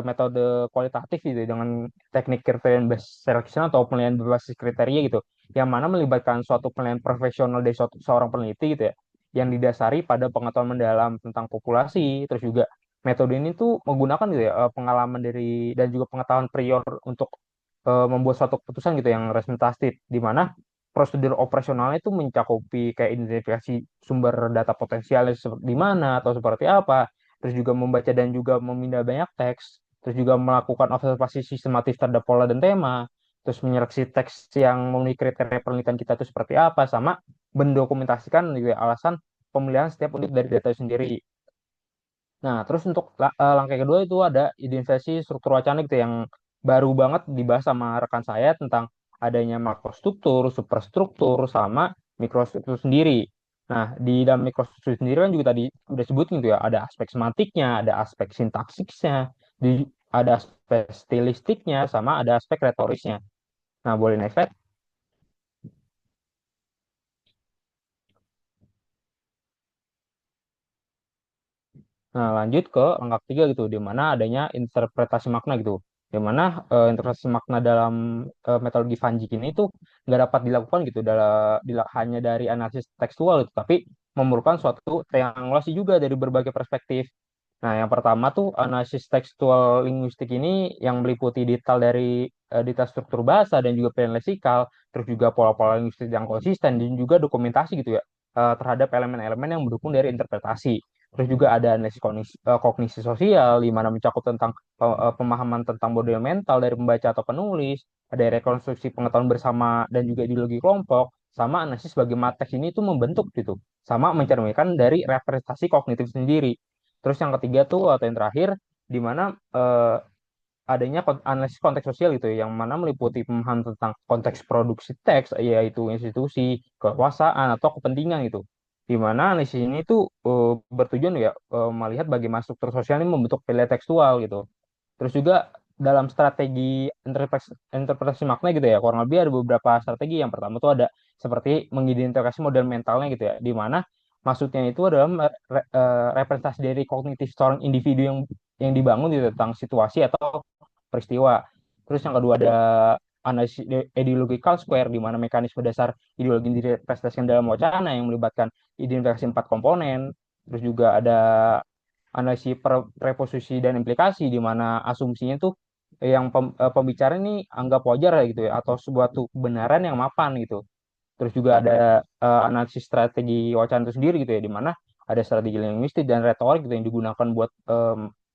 Speaker 5: metode kualitatif gitu dengan teknik criterion based selection atau penilaian berbasis kriteria gitu, yang mana melibatkan suatu penilaian profesional dari seorang peneliti gitu ya, yang didasari pada pengetahuan mendalam tentang populasi. Terus juga metode ini tuh menggunakan gitu ya pengalaman dari dan juga pengetahuan prior untuk membuat suatu keputusan gitu yang representatif, di mana prosedur operasionalnya itu mencakupi kayak identifikasi sumber data potensialnya seperti di mana atau seperti apa, terus juga membaca dan juga memindah banyak teks, terus juga melakukan observasi sistematis terhadap pola dan tema, terus menyeleksi teks yang memenuhi kriteria penelitian kita itu seperti apa, sama mendokumentasikan gitu ya, alasan pemilihan setiap unit dari data itu sendiri. Nah, terus untuk langkah kedua itu ada identifikasi struktur wacana gitu yang baru banget dibahas sama rekan saya tentang adanya makrostruktur, superstruktur, sama mikrostruktur sendiri. Nah, di dalam mikrostruktur sendiri kan juga tadi udah sebutin gitu ya, ada aspek semantiknya, ada aspek sintaksisnya, ada aspek stilistiknya, sama ada aspek retorisnya. Nah, boleh next slide. Nah, lanjut ke langkah ketiga gitu, di mana adanya interpretasi makna gitu. Di mana interpretasi makna dalam metodologi Van Dijk ini tuh nggak dapat dilakukan gitu hanya dari analisis tekstual itu, tapi memerlukan suatu triangulasi juga dari berbagai perspektif. Nah, yang pertama tuh analisis tekstual linguistik ini yang meliputi detail struktur bahasa dan juga pilihan leksikal, terus juga pola-pola linguistik yang konsisten dan juga dokumentasi gitu ya terhadap elemen-elemen yang mendukung dari interpretasi. Terus juga ada analisis kognisi sosial, di mana mencakup tentang pemahaman tentang model mental dari pembaca atau penulis, ada rekonstruksi pengetahuan bersama dan juga ideologi kelompok, sama analisis bagaimana teks ini itu membentuk gitu, sama mencerminkan dari representasi kognitif sendiri. Terus yang ketiga tuh atau yang terakhir, di mana eh, adanya analisis konteks sosial gitu ya, yang mana meliputi pemahaman tentang konteks produksi teks, yaitu institusi, kekuasaan, atau kepentingan gitu. Di mana analisis ini tuh bertujuan ya melihat bagaimana struktur sosial ini membentuk pilihan tekstual gitu. Terus juga dalam strategi interpretasi makna gitu ya, kurang lebih ada beberapa strategi. Yang pertama tuh ada seperti mengidentifikasi model mentalnya gitu ya, di mana maksudnya itu adalah representasi dari kognitif seorang individu yang dibangun gitu, tentang situasi atau peristiwa. Terus yang kedua ada analisis ideological square, di mana mekanisme dasar ideologi yang direpresentasikan dalam wacana yang melibatkan identifikasi 4 komponen. Terus juga ada analisis preposisi dan implikasi, di mana asumsinya tuh pembicara ini anggap wajar ya gitu ya, atau suatu kebenaran yang mapan gitu. Terus juga ada analisis strategi wacana itu sendiri gitu ya, di mana ada strategi linguistik dan retorik gitu yang digunakan buat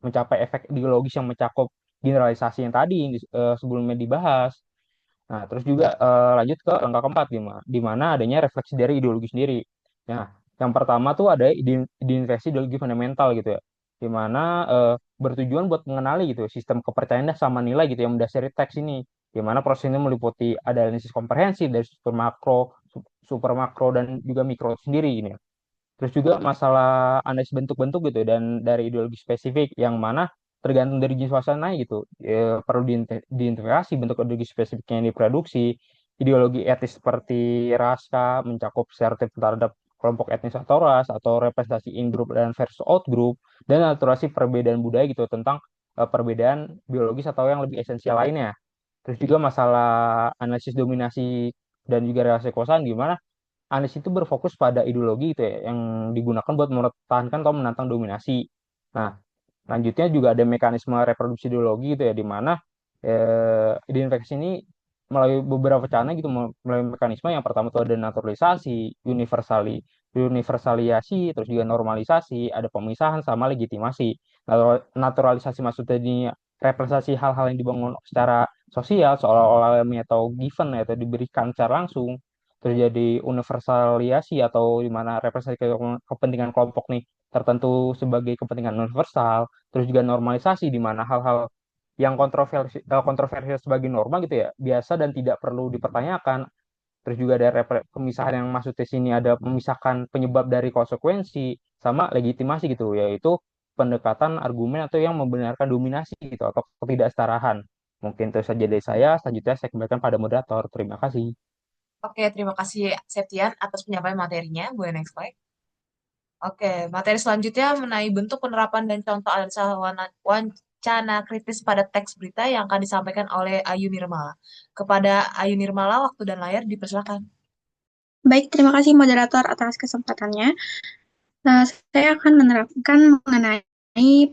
Speaker 5: mencapai efek ideologis yang mencakup generalisasi yang tadi yang sebelumnya dibahas. Nah, terus juga lanjut ke langkah keempat, di mana adanya refleksi dari ideologi sendiri. Nah, yang pertama tuh ada identifikasi ideologi fundamental gitu ya, di mana bertujuan buat mengenali gitu sistem kepercayaan dan sama nilai gitu yang mendasari teks ini, di mana proses ini meliputi ada analisis komprehensif dari super makro dan juga mikro sendiri ini. Terus juga masalah analisis bentuk-bentuk gitu dan dari ideologi spesifik, yang mana tergantung dari jenis suasana gitu. Perlu diidentifikasi bentuk ideologi spesifiknya yang diproduksi. Ideologi etis seperti rasa mencakup stereotip terhadap kelompok etnis atau ras, atau representasi in group dan versus out group, dan naturasi perbedaan budaya gitu tentang perbedaan biologis atau yang lebih esensial lainnya. Terus juga masalah analisis dominasi dan juga relasi kekuasaan, gimana Anies itu berfokus pada ideologi itu ya, yang digunakan buat mempertahankan atau menantang dominasi. Nah, lanjutnya juga ada mekanisme reproduksi ideologi gitu ya, di mana identifikasi ini melalui beberapa cara gitu, melalui mekanisme yang pertama itu ada naturalisasi, universaliasi, terus juga normalisasi, ada pemisahan sama legitimasi. Naturalisasi maksudnya ini representasi hal-hal yang dibangun secara sosial seolah-olah alami atau given ya, atau diberikan secara langsung. Terjadi universaliasi atau di mana representasi kepentingan kelompok nih tertentu sebagai kepentingan universal. Terus juga normalisasi, di mana hal-hal yang kontroversial sebagai norma gitu ya, biasa dan tidak perlu dipertanyakan. Terus juga ada pemisahan, yang maksudnya sini ada memisahkan penyebab dari konsekuensi, sama legitimasi gitu, yaitu pendekatan argumen atau yang membenarkan dominasi gitu atau ketidaksetarahan. Mungkin itu saja dari saya. Selanjutnya saya kembalikan pada moderator. Terima kasih.
Speaker 1: Oke, terima kasih Septian atas penyampaian materinya. Boleh next slide. Oke, materi selanjutnya mengenai bentuk penerapan dan contoh analisa wacana kritis pada teks berita yang akan disampaikan oleh Ayu Nirmala. Kepada Ayu Nirmala, waktu dan layar dipersilakan.
Speaker 6: Baik, terima kasih moderator atas kesempatannya. Nah, saya akan menerapkan mengenai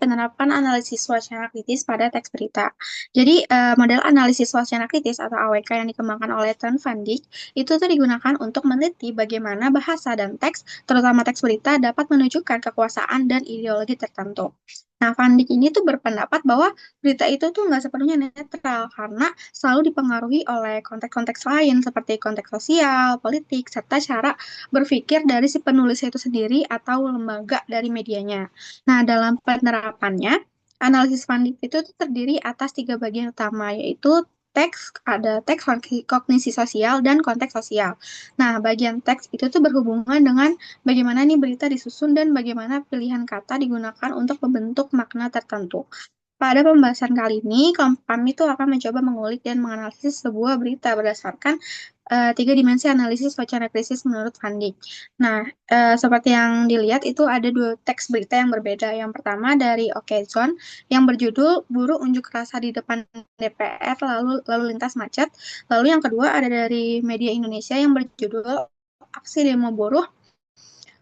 Speaker 6: penerapan analisis wacana kritis pada teks berita. Jadi, model analisis wacana kritis atau AWK yang dikembangkan oleh Ton Van Dijk itu tuh digunakan untuk meneliti bagaimana bahasa dan teks, terutama teks berita, dapat menunjukkan kekuasaan dan ideologi tertentu. Nah, Van Dijk ini tuh berpendapat bahwa berita itu tuh nggak sepenuhnya netral karena selalu dipengaruhi oleh konteks-konteks lain seperti konteks sosial, politik, serta cara berpikir dari si penulisnya itu sendiri atau lembaga dari medianya. Nah, dalam penerapannya, analisis Van Dijk itu tuh terdiri atas 3 bagian utama, yaitu ada teks kognisi sosial dan konteks sosial. Nah, bagian teks itu tuh berhubungan dengan bagaimana nih berita disusun dan bagaimana pilihan kata digunakan untuk membentuk makna tertentu. Pada pembahasan kali ini, kelompok kami itu akan mencoba mengulik dan menganalisis sebuah berita berdasarkan tiga dimensi analisis wacana krisis menurut Van Dijk. Nah, seperti yang dilihat itu ada dua teks berita yang berbeda. Yang pertama dari Okezon yang berjudul Buruh Unjuk Rasa di Depan DPR lalu lintas macet. Lalu yang kedua ada dari Media Indonesia yang berjudul Aksi Demo Buruh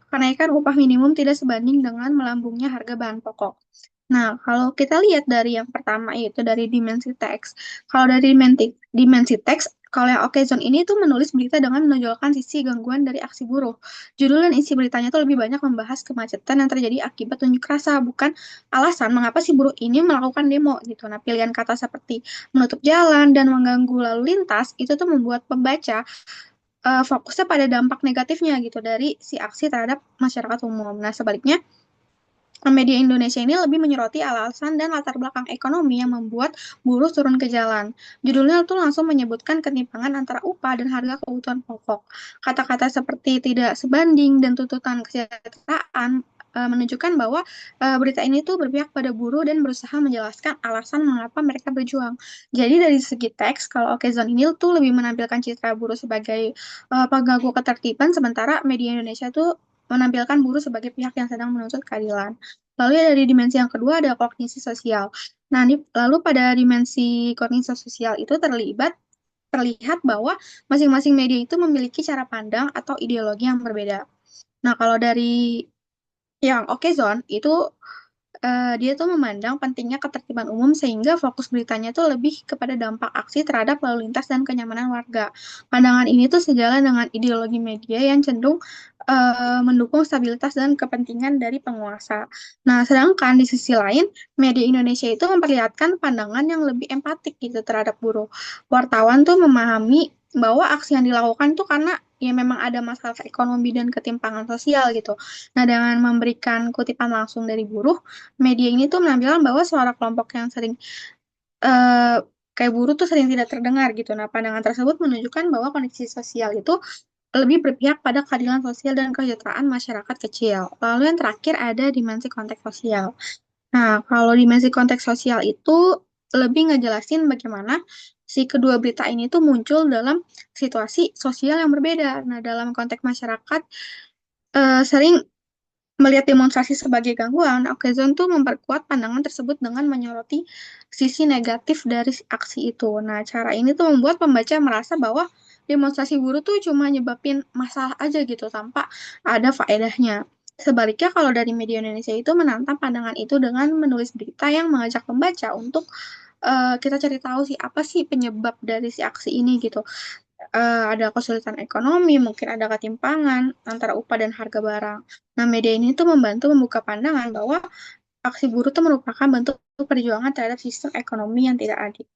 Speaker 6: Kenaikan upah minimum tidak sebanding dengan melambungnya harga bahan pokok. Nah, kalau kita lihat dari yang pertama yaitu dari dimensi teks. Kalau dari dimensi teks, kalau yang Okezon ini tuh menulis berita dengan menonjolkan sisi gangguan dari aksi buruh. Judul dan isi beritanya tuh lebih banyak membahas kemacetan yang terjadi akibat unjuk rasa, bukan alasan mengapa si buruh ini melakukan demo gitu. Nah, pilihan kata seperti menutup jalan dan mengganggu lalu lintas itu tuh membuat pembaca fokusnya pada dampak negatifnya gitu dari si aksi terhadap masyarakat umum. Nah, sebaliknya media Indonesia ini lebih menyoroti alasan dan latar belakang ekonomi yang membuat buruh turun ke jalan. Judulnya tuh langsung menyebutkan ketimpangan antara upah dan harga kebutuhan pokok. Kata-kata seperti tidak sebanding dan tuntutan kesejahteraan menunjukkan bahwa berita ini tuh berpihak pada buruh dan berusaha menjelaskan alasan mengapa mereka berjuang. Jadi dari segi teks, kalau Okezon ini tuh lebih menampilkan citra buruh sebagai pengganggu ketertiban, sementara media Indonesia tuh menampilkan buruh sebagai pihak yang sedang menuntut keadilan. Lalu ya dari dimensi yang kedua ada kognisi sosial. Nah, lalu pada dimensi kognisi sosial itu terlihat bahwa masing-masing media itu memiliki cara pandang atau ideologi yang berbeda. Nah, kalau dari yang Okezon itu dia tuh memandang pentingnya ketertiban umum sehingga fokus beritanya tuh lebih kepada dampak aksi terhadap lalu lintas dan kenyamanan warga. Pandangan ini tuh sejalan dengan ideologi media yang cenderung mendukung stabilitas dan kepentingan dari penguasa. Nah, sedangkan di sisi lain, media Indonesia itu memperlihatkan pandangan yang lebih empatik gitu terhadap buruh. Wartawan tuh memahami bahwa aksi yang dilakukan tuh karena ya memang ada masalah ekonomi dan ketimpangan sosial gitu. Nah, dengan memberikan kutipan langsung dari buruh, media ini tuh menampilkan bahwa suara kelompok yang sering eh, kayak buruh tuh sering tidak terdengar gitu. Nah, pandangan tersebut menunjukkan bahwa kondisi sosial itu lebih berpihak pada keadilan sosial dan kesejahteraan masyarakat kecil. Lalu yang terakhir ada dimensi konteks sosial. Nah, kalau dimensi konteks sosial itu lebih ngejelasin bagaimana si kedua berita ini tuh muncul dalam situasi sosial yang berbeda. Nah, dalam konteks masyarakat sering melihat demonstrasi sebagai gangguan, Okezon tuh memperkuat pandangan tersebut dengan menyoroti sisi negatif dari aksi itu. Nah, cara ini tuh membuat pembaca merasa bahwa demonstrasi buruh tuh cuma nyebabin masalah aja gitu tanpa ada faedahnya. Sebaliknya, kalau dari media Indonesia itu menantang pandangan itu dengan menulis berita yang mengajak pembaca untuk kita cari tahu sih apa sih penyebab dari si aksi ini gitu. Ada kesulitan ekonomi, mungkin ada ketimpangan antara upah dan harga barang. Nah, media ini tuh membantu membuka pandangan bahwa aksi buruh itu merupakan bentuk perjuangan terhadap sistem ekonomi yang tidak adil.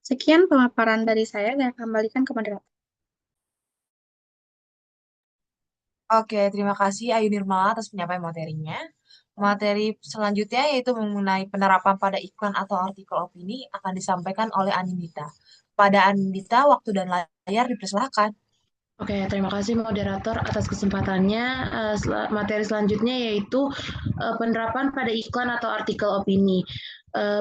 Speaker 6: Sekian pemaparan dari saya kembalikan ke moderator.
Speaker 1: Oke, terima kasih Ayu Nirmala atas penyampaian materinya. Materi selanjutnya yaitu mengenai penerapan pada iklan atau artikel opini akan disampaikan oleh Anindita. Pada Anindita, waktu dan layar dipersilahkan.
Speaker 7: Oke, terima kasih moderator atas kesempatannya. Materi selanjutnya yaitu penerapan pada iklan atau artikel opini.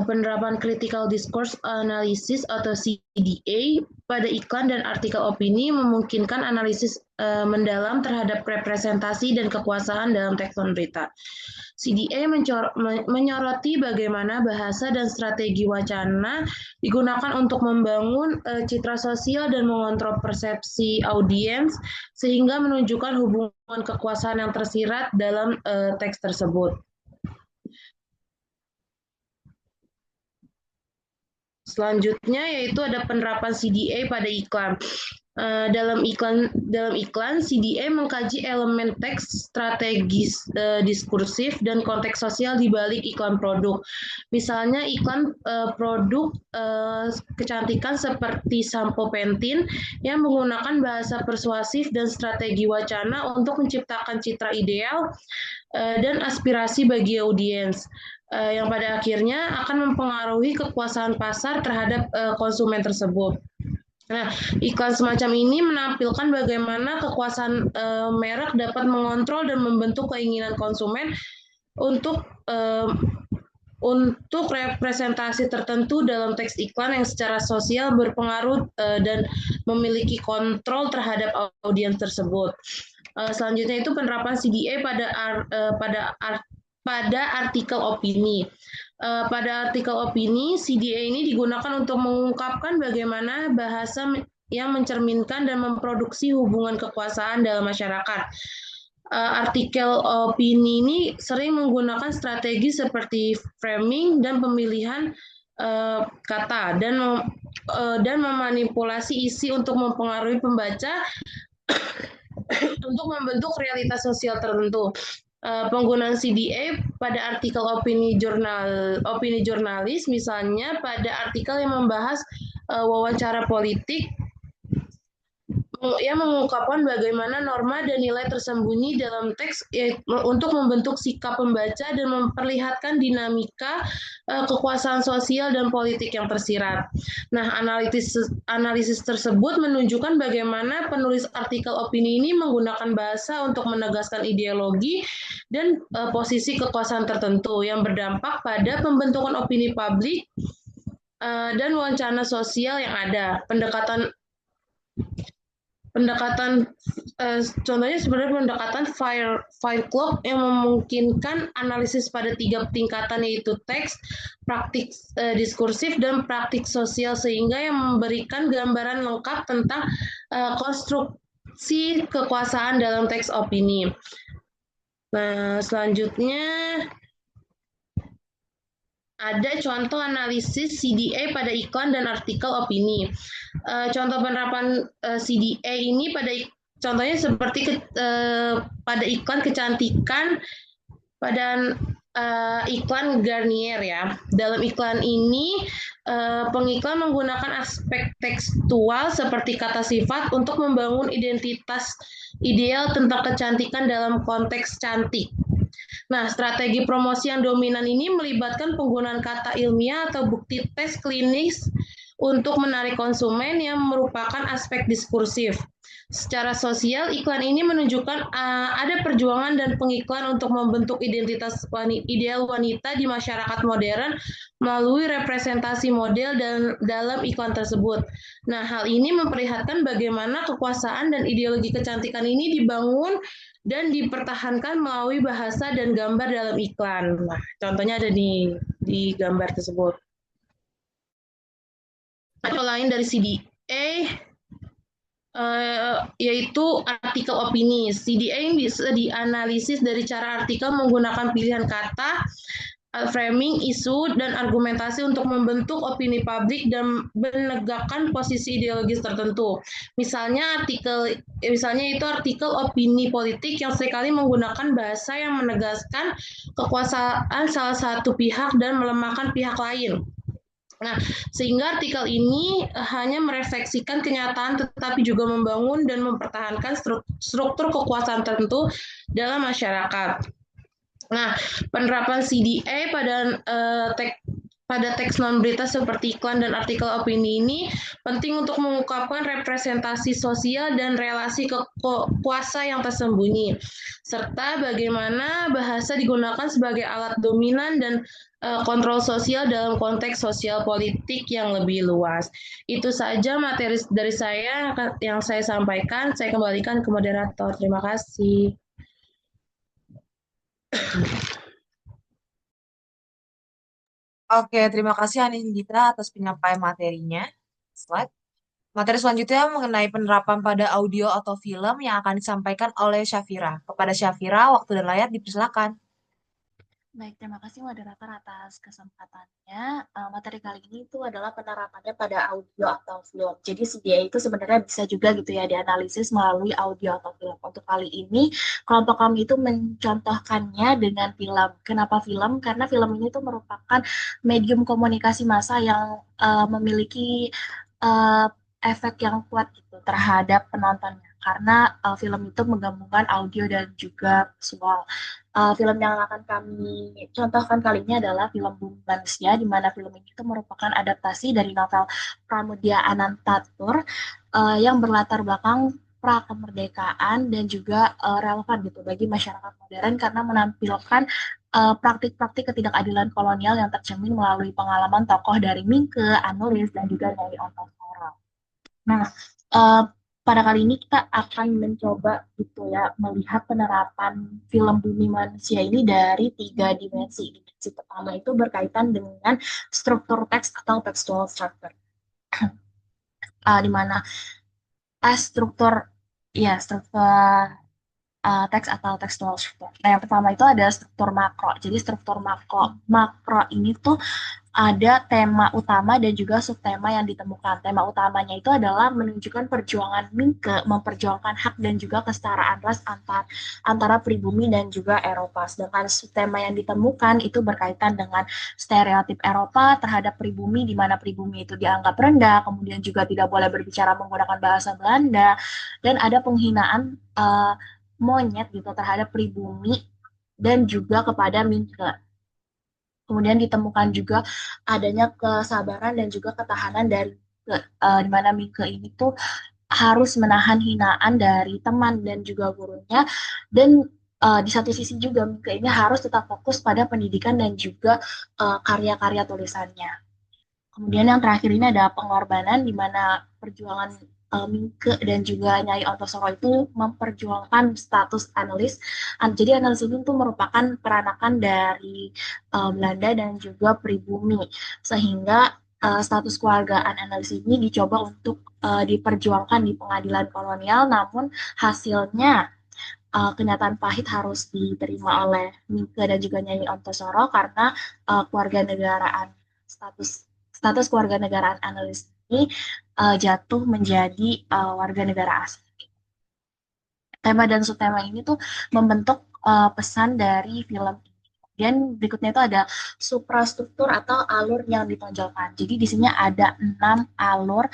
Speaker 7: Penerapan Critical Discourse Analysis atau CDA pada iklan dan artikel opini memungkinkan analisis mendalam terhadap representasi dan kekuasaan dalam teks berita. CDA menyoroti bagaimana bahasa dan strategi wacana digunakan untuk membangun citra sosial dan mengontrol persepsi audiens sehingga menunjukkan hubungan kekuasaan yang tersirat dalam teks tersebut. Selanjutnya yaitu ada penerapan CDA pada iklan. Dalam iklan CDA mengkaji elemen teks, strategis diskursif dan konteks sosial di balik iklan produk. Misalnya iklan produk kecantikan seperti sampo Pantene yang menggunakan bahasa persuasif dan strategi wacana untuk menciptakan citra ideal dan aspirasi bagi audiens. Yang pada akhirnya akan mempengaruhi kekuasaan pasar terhadap konsumen tersebut. Nah, iklan semacam ini menampilkan bagaimana kekuasaan merek dapat mengontrol dan membentuk keinginan konsumen untuk untuk representasi tertentu dalam teks iklan yang secara sosial berpengaruh dan memiliki kontrol terhadap audiens tersebut. Selanjutnya itu penerapan CDA pada artikel opini. Pada artikel opini, CDA ini digunakan untuk mengungkapkan bagaimana bahasa yang mencerminkan dan memproduksi hubungan kekuasaan dalam masyarakat. Artikel opini ini sering menggunakan strategi seperti framing dan pemilihan kata dan memanipulasi isi untuk mempengaruhi pembaca untuk membentuk realitas sosial tertentu. Penggunaan CDA pada artikel opini jurnalis, misalnya pada artikel yang membahas wawancara politik, yang mengungkapkan bagaimana norma dan nilai tersembunyi dalam teks untuk membentuk sikap pembaca dan memperlihatkan dinamika kekuasaan sosial dan politik yang tersirat. Nah, analisis tersebut menunjukkan bagaimana penulis artikel opini ini menggunakan bahasa untuk menegaskan ideologi dan posisi kekuasaan tertentu yang berdampak pada pembentukan opini publik dan wacana sosial yang ada. Pendekatan contohnya sebenarnya pendekatan Fire Club yang memungkinkan analisis pada 3 tingkatan, yaitu teks, praktik diskursif, dan praktik sosial, sehingga yang memberikan gambaran lengkap tentang konstruksi kekuasaan dalam teks opini. Nah, selanjutnya ada contoh analisis CDA pada iklan dan artikel opini. Contoh penerapan CDA ini contohnya seperti pada iklan kecantikan pada iklan Garnier ya. Dalam iklan ini pengiklan menggunakan aspek tekstual seperti kata sifat untuk membangun identitas ideal tentang kecantikan dalam konteks cantik. Nah, strategi promosi yang dominan ini melibatkan penggunaan kata ilmiah atau bukti tes klinis untuk menarik konsumen yang merupakan aspek diskursif. Secara sosial, iklan ini menunjukkan ada perjuangan dan pengiklan untuk membentuk identitas ideal wanita di masyarakat modern melalui representasi model dalam iklan tersebut. Nah, hal ini memperlihatkan bagaimana kekuasaan dan ideologi kecantikan ini dibangun dan dipertahankan melalui bahasa dan gambar dalam iklan. Nah, contohnya ada di gambar tersebut. Contoh lain dari CDA yaitu artikel opini. CDA yang bisa dianalisis dari cara artikel menggunakan pilihan kata, framing, isu, dan argumentasi untuk membentuk opini publik dan menegakkan posisi ideologis tertentu. Misalnya itu artikel opini politik yang seringkali menggunakan bahasa yang menegaskan kekuasaan salah satu pihak dan melemahkan pihak lain. Nah, sehingga artikel ini hanya merefleksikan kenyataan tetapi juga membangun dan mempertahankan struktur kekuasaan tertentu dalam masyarakat. Nah, penerapan CDA pada teks non-berita seperti iklan dan artikel opini ini penting untuk mengungkapkan representasi sosial dan relasi kuasa yang tersembunyi, serta bagaimana bahasa digunakan sebagai alat dominan dan kontrol sosial dalam konteks sosial politik yang lebih luas. Itu saja materi dari saya yang saya sampaikan. Saya kembalikan ke moderator. Terima kasih.
Speaker 1: Oke, terima kasih Anindita atas penyampaian materinya. Slide. Materi selanjutnya mengenai penerapan pada audio atau film yang akan disampaikan oleh Syafira. Kepada Syafira, waktu dan layar dipersilakan.
Speaker 2: Baik, terima kasih moderator atas kesempatannya. Materi kali ini itu adalah penerapannya pada audio atau film. Jadi CDA itu sebenarnya bisa juga gitu ya dianalisis melalui audio atau film. Untuk kali ini kelompok kami itu mencontohkannya dengan film. Kenapa film? Karena film ini itu merupakan medium komunikasi massa yang memiliki efek yang kuat gitu terhadap penontonnya. Karena film itu menggabungkan audio dan juga visual. Film yang akan kami contohkan kali ini adalah film Bumi Manusia, di mana film ini itu merupakan adaptasi dari novel Pramudia Anantatur yang berlatar belakang pra kemerdekaan dan juga relevan gitu bagi masyarakat modern karena menampilkan praktik-praktik ketidakadilan kolonial yang tercermin melalui pengalaman tokoh dari Mingke, Anulis, dan juga dari Antasara. Nah, eh, pada kali ini kita akan mencoba gitu ya melihat penerapan film Bumi Manusia ini dari 3 dimensi. Dimensi pertama itu berkaitan dengan struktur teks atau textual structure, di mana struktur teks atau textual structure. Nah, yang pertama itu ada struktur makro. Jadi struktur makro ini tuh ada tema utama dan juga subtema yang ditemukan. Tema utamanya itu adalah menunjukkan perjuangan Mingke, memperjuangkan hak dan juga kesetaraan ras antara pribumi dan juga Eropa. Sedangkan subtema yang ditemukan itu berkaitan dengan stereotip Eropa terhadap pribumi, di mana pribumi itu dianggap rendah, kemudian juga tidak boleh berbicara menggunakan bahasa Belanda, dan ada penghinaan monyet gitu terhadap pribumi dan juga kepada Mingke. Kemudian ditemukan juga adanya kesabaran dan juga ketahanan dari di mana Mingke ini tuh harus menahan hinaan dari teman dan juga gurunya, dan di satu sisi juga Mingke ini harus tetap fokus pada pendidikan dan juga karya-karya tulisannya. Kemudian yang terakhir ini ada pengorbanan, di mana perjuangan Mingke dan juga Nyai Ontosoro itu memperjuangkan status analis. Jadi analis ini tuh merupakan peranakan dari Belanda dan juga pribumi, sehingga status keluargaan analis ini dicoba untuk diperjuangkan di pengadilan kolonial, namun hasilnya kenyataan pahit harus diterima oleh Mingke dan juga Nyai Ontosoro karena keluarga negaraan status status keluarga negaraan analis ini jatuh menjadi warga negara asing. Tema dan subtema ini tuh membentuk pesan dari film ini. Kemudian berikutnya itu ada suprastruktur atau alur yang ditonjolkan. Jadi di sini ada 6 alur,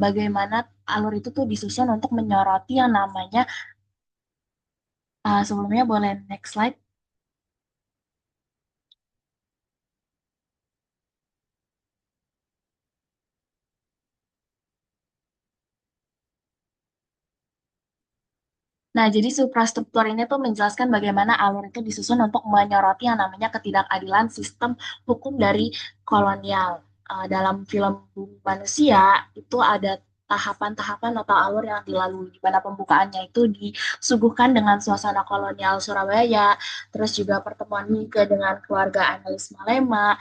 Speaker 2: bagaimana alur itu tuh disusun untuk menyoroti yang namanya, sebelumnya boleh next slide. Nah, jadi suprastruktur ini tuh menjelaskan bagaimana alur itu disusun untuk menyoroti yang namanya ketidakadilan sistem hukum dari kolonial. Dalam film Bumi Manusia itu ada tahapan-tahapan atau alur yang dilalui, di mana pembukaannya itu disuguhkan dengan suasana kolonial Surabaya, terus juga pertemuan Mingke dengan keluarga analis Malema,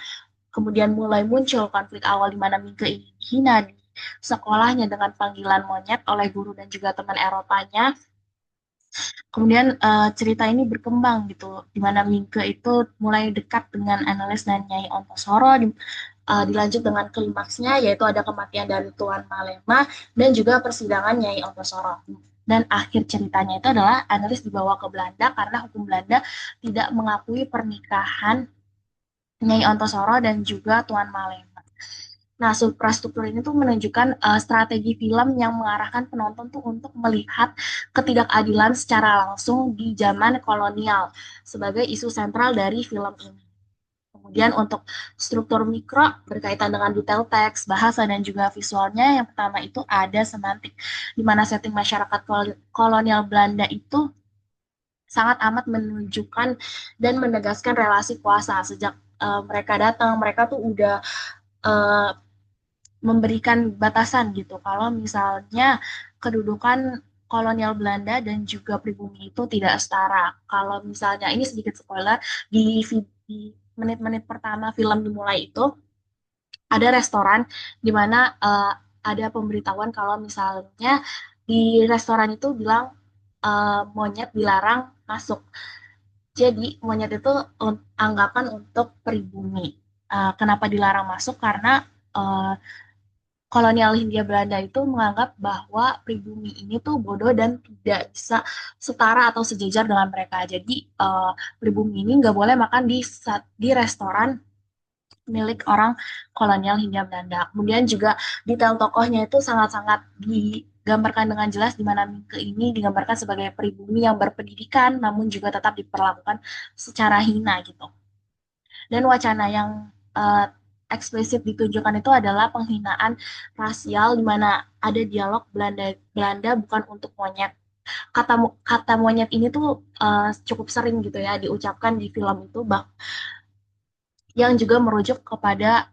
Speaker 2: kemudian mulai muncul konflik awal di mana Mingke ini dihina di sekolahnya dengan panggilan monyet oleh guru dan juga teman Eropanya. Kemudian cerita ini berkembang gitu, di mana Mingke itu mulai dekat dengan analis dan Nyai Ontosoro, dilanjut dengan klimaksnya, yaitu ada kematian dari Tuan Malema dan juga persidangan Nyai Ontosoro. Dan akhir ceritanya itu adalah analis dibawa ke Belanda karena hukum Belanda tidak mengakui pernikahan Nyai Ontosoro dan juga Tuan Malema. Nah, suprastruktur ini tuh menunjukkan strategi film yang mengarahkan penonton tuh untuk melihat ketidakadilan secara langsung di zaman kolonial sebagai isu sentral dari film ini. Kemudian untuk struktur mikro berkaitan dengan detail teks, bahasa, dan juga visualnya, yang pertama itu ada semantik, di mana setting masyarakat kolonial Belanda itu sangat amat menunjukkan dan menegaskan relasi kuasa. Sejak mereka datang, mereka tuh udah uh, memberikan batasan gitu. Kalau misalnya kedudukan kolonial Belanda dan juga pribumi itu tidak setara. Kalau misalnya ini sedikit spoiler, di menit-menit pertama film dimulai itu ada restoran di mana ada pemberitahuan kalau misalnya di restoran itu bilang monyet dilarang masuk. Jadi monyet itu anggapan untuk pribumi. Kenapa dilarang masuk? Karena uh, kolonial Hindia Belanda itu menganggap bahwa pribumi ini tuh bodoh dan tidak bisa setara atau sejajar dengan mereka. Jadi pribumi ini nggak boleh makan di restoran milik orang kolonial Hindia Belanda. Kemudian juga detail tokohnya itu sangat-sangat digambarkan dengan jelas, di mana Mingke ini digambarkan sebagai pribumi yang berpendidikan namun juga tetap diperlakukan secara hina gitu. Dan wacana yang eksplisit ditunjukkan itu adalah penghinaan rasial, di mana ada dialog Belanda bukan untuk monyet. kata monyet ini tuh cukup sering gitu ya diucapkan di film itu, yang juga merujuk kepada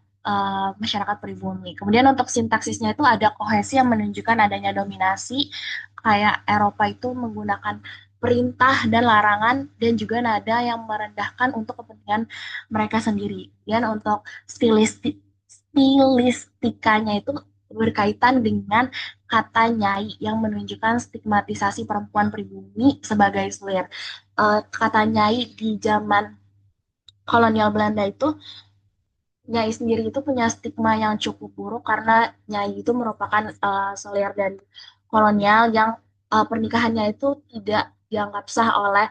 Speaker 2: masyarakat pribumi. Kemudian untuk sintaksisnya itu ada kohesi yang menunjukkan adanya dominasi, kayak Eropa itu menggunakan perintah dan larangan dan juga nada yang merendahkan untuk kepentingan mereka sendiri. Dan untuk stilistikanya itu berkaitan dengan kata nyai yang menunjukkan stigmatisasi perempuan pribumi sebagai selir. Kata nyai di zaman kolonial Belanda itu, Nyai sendiri itu punya stigma yang cukup buruk karena Nyai itu merupakan selir dari kolonial yang pernikahannya itu tidak dianggap sah oleh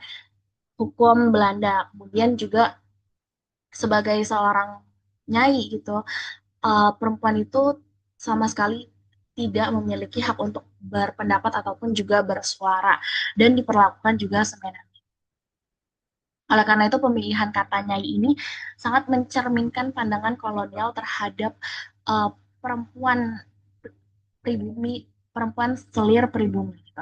Speaker 2: hukum Belanda. Kemudian juga sebagai seorang Nyai gitu, perempuan itu sama sekali tidak memiliki hak untuk berpendapat ataupun juga bersuara dan diperlakukan juga semena. Oleh karena itu, pemilihan kata nyai ini sangat mencerminkan pandangan kolonial terhadap uh, perempuan pribumi, perempuan selir pribumi gitu.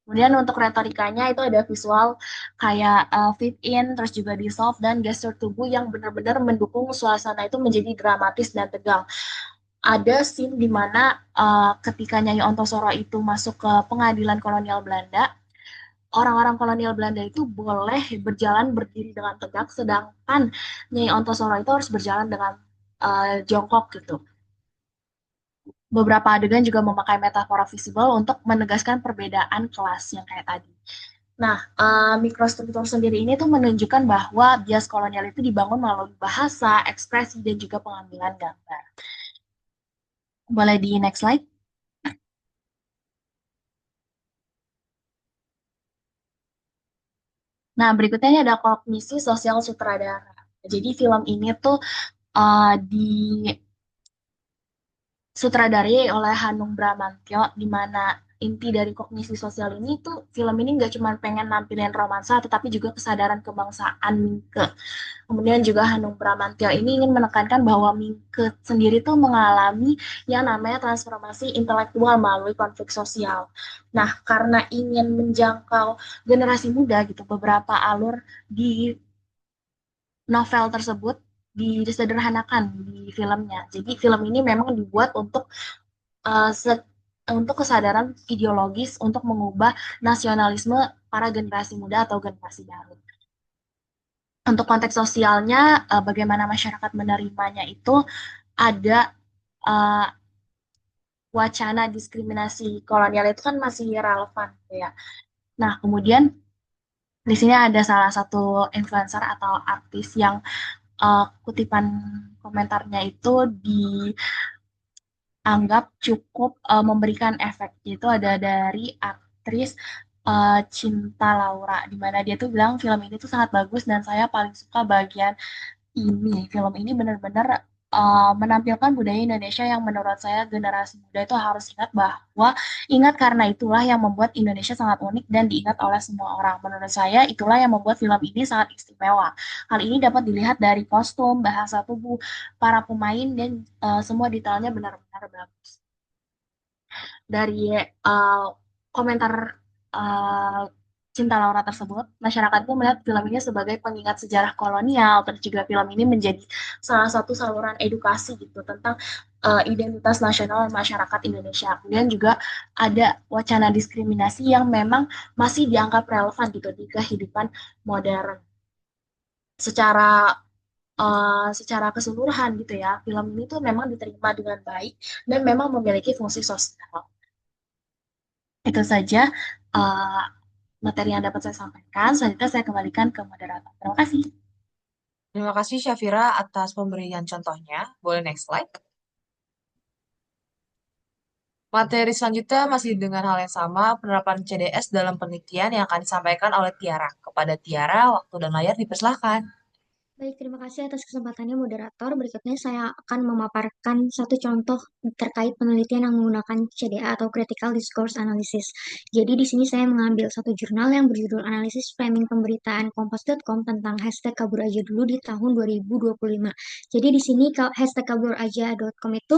Speaker 2: Kemudian untuk retorikanya itu ada visual kayak fit in, terus juga dissolve, dan gestur tubuh yang benar-benar mendukung suasana itu menjadi dramatis dan tegang. Ada scene di mana ketika Nyai Ontosoro itu masuk ke pengadilan kolonial Belanda, orang-orang kolonial Belanda itu boleh berjalan berdiri dengan tegak, sedangkan Nyai Ontosoro itu harus berjalan dengan jongkok gitu. Beberapa adegan juga memakai metafora visible untuk menegaskan perbedaan kelas yang kayak tadi. Nah, mikrostruktur sendiri ini tuh menunjukkan bahwa bias kolonial itu dibangun melalui bahasa, ekspresi, dan juga pengambilan gambar. Boleh di next slide? Nah, berikutnya ini ada kognisi sosial sutradara. Jadi film ini tuh di sutradari oleh Hanung Bramantyo, di mana inti dari kognisi sosial ini tuh film ini nggak cuma pengen nampilin romansa, tetapi juga kesadaran kebangsaan Mingke. Kemudian juga Hanung Bramantyo ini ingin menekankan bahwa Mingke sendiri tuh mengalami yang namanya transformasi intelektual melalui konflik sosial. Nah, karena ingin menjangkau generasi muda gitu, beberapa alur di novel tersebut disederhanakan di filmnya. Jadi film ini memang dibuat uh, untuk kesadaran ideologis untuk mengubah nasionalisme para generasi muda atau generasi baru. Untuk konteks sosialnya, bagaimana masyarakat menerimanya itu ada uh, wacana diskriminasi kolonial itu kan masih relevan ya. Nah, kemudian di sini ada salah satu influencer atau artis yang kutipan komentarnya itu dianggap cukup memberikan efek. Itu ada dari aktris Cinta Laura, di mana dia tuh bilang film ini tuh sangat bagus dan saya paling suka bagian ini. Film ini benar-benar menampilkan budaya Indonesia yang menurut saya generasi muda itu harus ingat karena itulah yang membuat Indonesia sangat unik dan diingat oleh semua orang. Menurut saya itulah yang membuat film ini sangat istimewa. Hal ini dapat dilihat dari kostum, bahasa tubuh para pemain, dan semua detailnya benar-benar bagus. Dari komentar uh, Cinta Laura tersebut, masyarakat pun melihat film ini sebagai pengingat sejarah kolonial, terus juga film ini menjadi salah satu saluran edukasi gitu tentang identitas nasional masyarakat Indonesia. Kemudian juga ada wacana diskriminasi yang memang masih dianggap relevan gitu di kehidupan modern. Secara keseluruhan gitu ya, film ini tuh memang diterima dengan baik dan memang memiliki fungsi sosial. Itu saja uh, materi yang dapat saya sampaikan. Selanjutnya saya kembalikan ke moderator. Terima kasih.
Speaker 1: Terima kasih Syafira atas pemberian contohnya. Boleh next slide. Materi selanjutnya masih dengan hal yang sama, penerapan CDS dalam penelitian yang akan disampaikan oleh Tiara. Kepada Tiara, waktu dan layar dipersilahkan.
Speaker 8: Baik, terima kasih atas kesempatannya moderator. Berikutnya saya akan memaparkan satu contoh terkait penelitian yang menggunakan CDA atau Critical Discourse Analysis. Jadi di sini saya mengambil satu jurnal yang berjudul Analisis Framing Pemberitaan Kompas.com tentang hashtag kabur aja dulu di tahun 2025. Jadi di sini hashtag kaburaja.com itu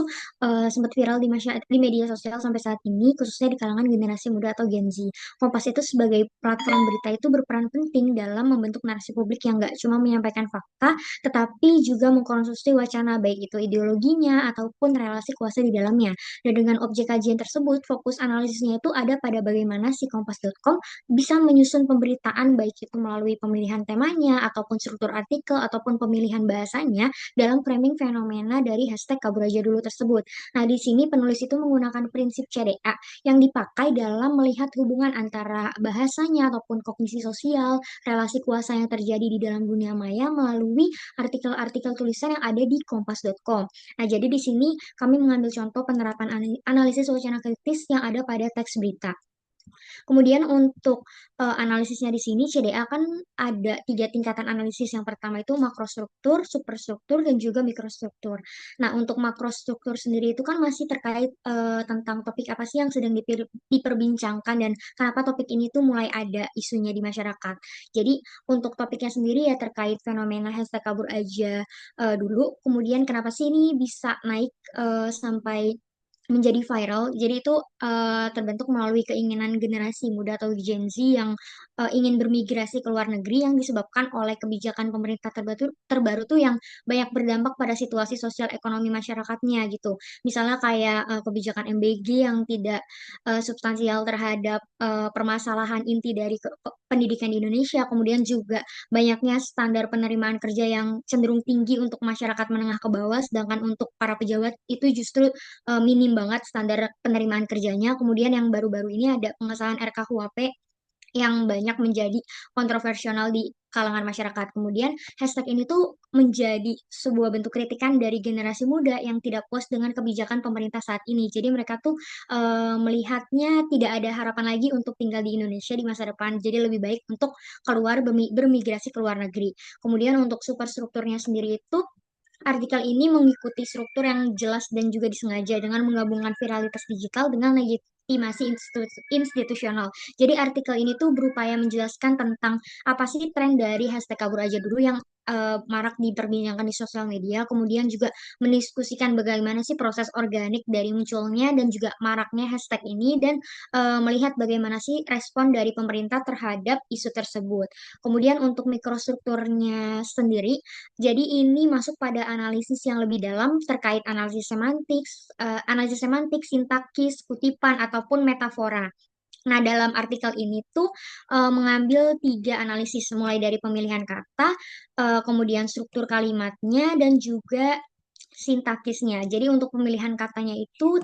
Speaker 8: sempat viral di media sosial sampai saat ini, khususnya di kalangan generasi muda atau Gen Z. Kompas itu sebagai platform berita itu berperan penting dalam membentuk narasi publik yang nggak cuma menyampaikan fakta, tetapi juga mengkonsumsi wacana baik itu ideologinya ataupun relasi kuasa di dalamnya. Dan dengan objek kajian tersebut, fokus analisisnya itu ada pada bagaimana si Kompas.com bisa menyusun pemberitaan baik itu melalui pemilihan temanya ataupun struktur artikel ataupun pemilihan bahasanya dalam framing fenomena dari hashtag kabur aja dulu tersebut. Nah, di sini penulis itu menggunakan prinsip CDA yang dipakai dalam melihat hubungan antara bahasanya ataupun kognisi sosial, relasi kuasa yang terjadi di dalam dunia maya melalui artikel-artikel tulisan yang ada di kompas.com. Nah, jadi di sini kami mengambil contoh penerapan analisis wacana kritis yang ada pada teks berita. Kemudian untuk analisisnya di sini CDA kan ada 3 tingkatan analisis. Yang pertama itu makrostruktur, superstruktur, dan juga mikrostruktur. Nah, untuk makrostruktur sendiri itu kan masih terkait tentang topik apa sih yang sedang diperbincangkan dan kenapa topik ini tuh mulai ada isunya di masyarakat. Jadi untuk topiknya sendiri ya terkait fenomena hashtag kabur aja dulu. Kemudian kenapa sih ini bisa naik sampai menjadi viral. Jadi itu terbentuk melalui keinginan generasi muda atau Gen Z yang ingin bermigrasi ke luar negeri yang disebabkan oleh kebijakan pemerintah terbaru tuh yang banyak berdampak pada situasi sosial ekonomi masyarakatnya gitu. Misalnya kayak kebijakan MBG yang tidak substansial terhadap permasalahan inti dari pendidikan di Indonesia, kemudian juga banyaknya standar penerimaan kerja yang cenderung tinggi untuk masyarakat menengah ke bawah, sedangkan untuk para pejabat itu justru minim banget standar penerimaan kerjanya. Kemudian yang baru-baru ini ada pengesahan RKUHP yang banyak menjadi kontroversial di kalangan masyarakat. Kemudian hashtag ini tuh menjadi sebuah bentuk kritikan dari generasi muda yang tidak puas dengan kebijakan pemerintah saat ini. Jadi mereka tuh melihatnya tidak ada harapan lagi untuk tinggal di Indonesia di masa depan. Jadi lebih baik untuk keluar bermigrasi ke luar negeri. Kemudian untuk superstrukturnya sendiri itu artikel ini mengikuti struktur yang jelas dan juga disengaja dengan menggabungkan viralitas digital dengan legitimasi institusional. Jadi artikel ini tuh berupaya menjelaskan tentang apa sih tren dari hashtag kabur aja dulu yang marak diperbincangkan di sosial media, kemudian juga mendiskusikan bagaimana sih proses organik dari munculnya dan juga maraknya hashtag ini dan melihat bagaimana sih respon dari pemerintah terhadap isu tersebut. Kemudian untuk mikrostrukturnya sendiri, jadi ini masuk pada analisis yang lebih dalam terkait analisis semantik, sintaksis, kutipan ataupun metafora. Nah, dalam artikel ini tuh mengambil 3 analisis, mulai dari pemilihan kata, kemudian struktur kalimatnya, dan juga sintakisnya. Jadi untuk pemilihan katanya itu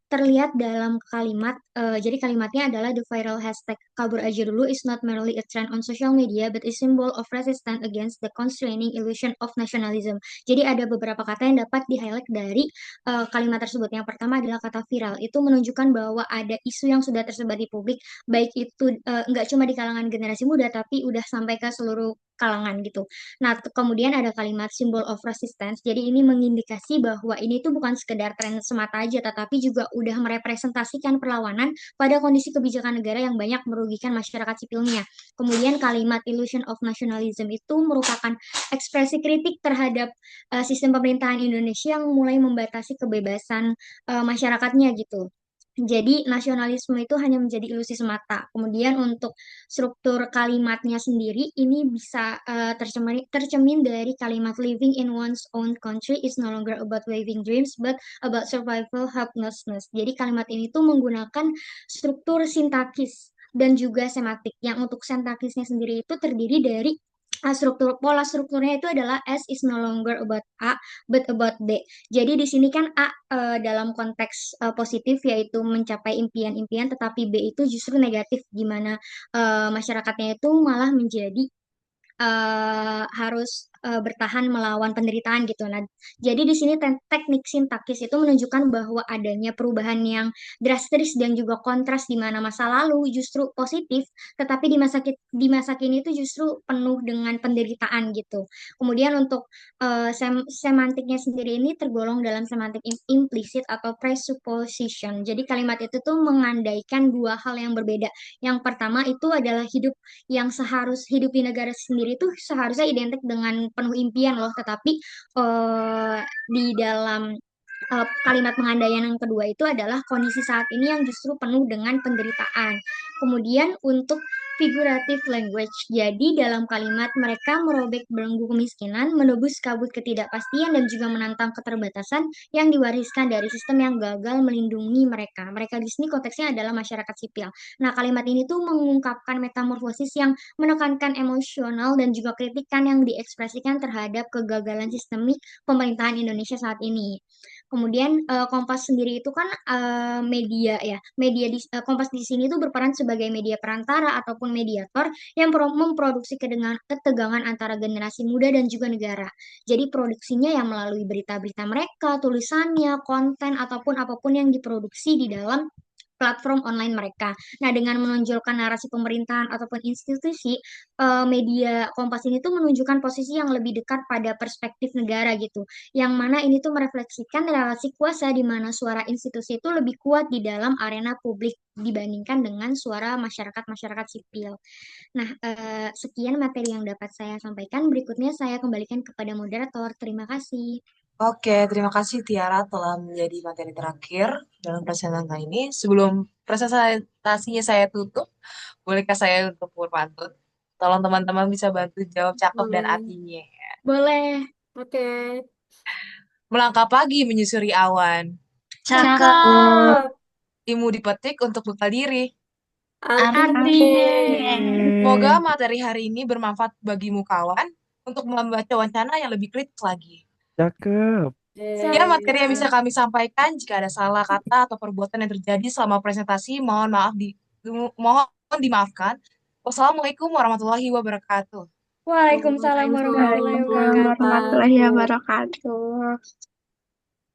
Speaker 8: terlihat dalam kalimat, jadi kalimatnya adalah the viral hashtag kabur aja dulu is not merely a trend on social media, but a symbol of resistance against the constraining illusion of nationalism. Jadi ada beberapa kata yang dapat di-highlight dari kalimat tersebut. Yang pertama adalah kata viral. Itu menunjukkan bahwa ada isu yang sudah tersebar di publik, baik itu nggak cuma di kalangan generasi muda, tapi udah sampai ke seluruh kalangan gitu. Nah, kemudian ada kalimat symbol of resistance. Jadi ini mengindikasi bahwa ini tuh bukan sekedar tren semata aja, tetapi juga udah merepresentasikan perlawanan pada kondisi kebijakan negara yang banyak merugikan masyarakat sipilnya. Kemudian kalimat illusion of nationalism itu merupakan ekspresi kritik terhadap sistem pemerintahan Indonesia yang mulai membatasi kebebasan masyarakatnya gitu. Jadi nasionalisme itu hanya menjadi ilusi semata. Kemudian untuk struktur kalimatnya sendiri ini bisa tercemin dari kalimat living in one's own country is no longer about waving dreams but about survival helplessness. Jadi kalimat ini tuh menggunakan struktur sintakis dan juga semantik. Yang untuk sintaksisnya sendiri itu terdiri dari pola strukturnya itu adalah S is no longer about A but about B. Jadi di sini kan A dalam konteks positif yaitu mencapai impian-impian, tetapi B itu justru negatif gimana masyarakatnya itu malah menjadi harus bertahan melawan penderitaan gitu. Nah, jadi di sini teknik sintaksis itu menunjukkan bahwa adanya perubahan yang drastis dan juga kontras di mana masa lalu justru positif, tetapi di masa kini itu justru penuh dengan penderitaan gitu. Kemudian untuk semantiknya sendiri ini tergolong dalam semantik implisit atau presupposition. Jadi kalimat itu tuh mengandaikan dua hal yang berbeda. Yang pertama itu adalah hidup di negara sendiri itu seharusnya identik dengan penuh impian loh, tetapi di dalam kalimat pengandaian yang kedua itu adalah kondisi saat ini yang justru penuh dengan penderitaan. Kemudian untuk figurative language, jadi dalam kalimat mereka merobek belenggu kemiskinan, menebus kabut ketidakpastian dan juga menantang keterbatasan yang diwariskan dari sistem yang gagal melindungi mereka. Mereka di sini konteksnya adalah masyarakat sipil. Nah, kalimat ini tuh mengungkapkan metamorfosis yang menekankan emosional dan juga kritikan yang diekspresikan terhadap kegagalan sistemik pemerintahan Indonesia saat ini. Kemudian Kompas sendiri itu kan media ya. Kompas di sini tuh berperan sebagai media perantara ataupun mediator yang memproduksi ketegangan antara generasi muda dan juga negara. Jadi produksinya yang melalui berita-berita mereka, tulisannya, konten ataupun apapun yang diproduksi di dalam platform online mereka. Nah, dengan menonjolkan narasi pemerintahan ataupun institusi, media Kompas ini tuh menunjukkan posisi yang lebih dekat pada perspektif negara gitu. Yang mana ini tuh merefleksikan relasi kuasa di mana suara institusi itu lebih kuat di dalam arena publik dibandingkan dengan suara masyarakat-masyarakat sipil. Nah, sekian materi yang dapat saya sampaikan. Berikutnya saya kembalikan kepada moderator. Terima kasih.
Speaker 1: Oke, terima kasih Tiara telah menjadi materi terakhir dalam presentasi ini. Sebelum presentasinya saya tutup, bolehkah saya untuk berpantun? Tolong teman-teman bisa bantu jawab cakep dan
Speaker 4: Boleh.
Speaker 1: artinya.
Speaker 8: Boleh.
Speaker 4: Oke.
Speaker 1: Melangkah pagi menyusuri awan,
Speaker 8: Cakep.
Speaker 1: ilmu dipetik untuk bekal diri.
Speaker 8: Artinya.
Speaker 1: Semoga materi hari ini bermanfaat bagimu kawan untuk membaca wacana yang lebih kritis lagi.
Speaker 3: Cakep.
Speaker 1: Sekian materi yang bisa kami sampaikan. Jika ada salah kata atau perbuatan yang terjadi selama presentasi, mohon dimaafkan. Wassalamualaikum warahmatullahi wabarakatuh.
Speaker 8: Waalaikumsalam warahmatullahi
Speaker 4: Waalaikumsalam
Speaker 8: wabarakatuh.
Speaker 6: Warahmatullahi wabarakatuh.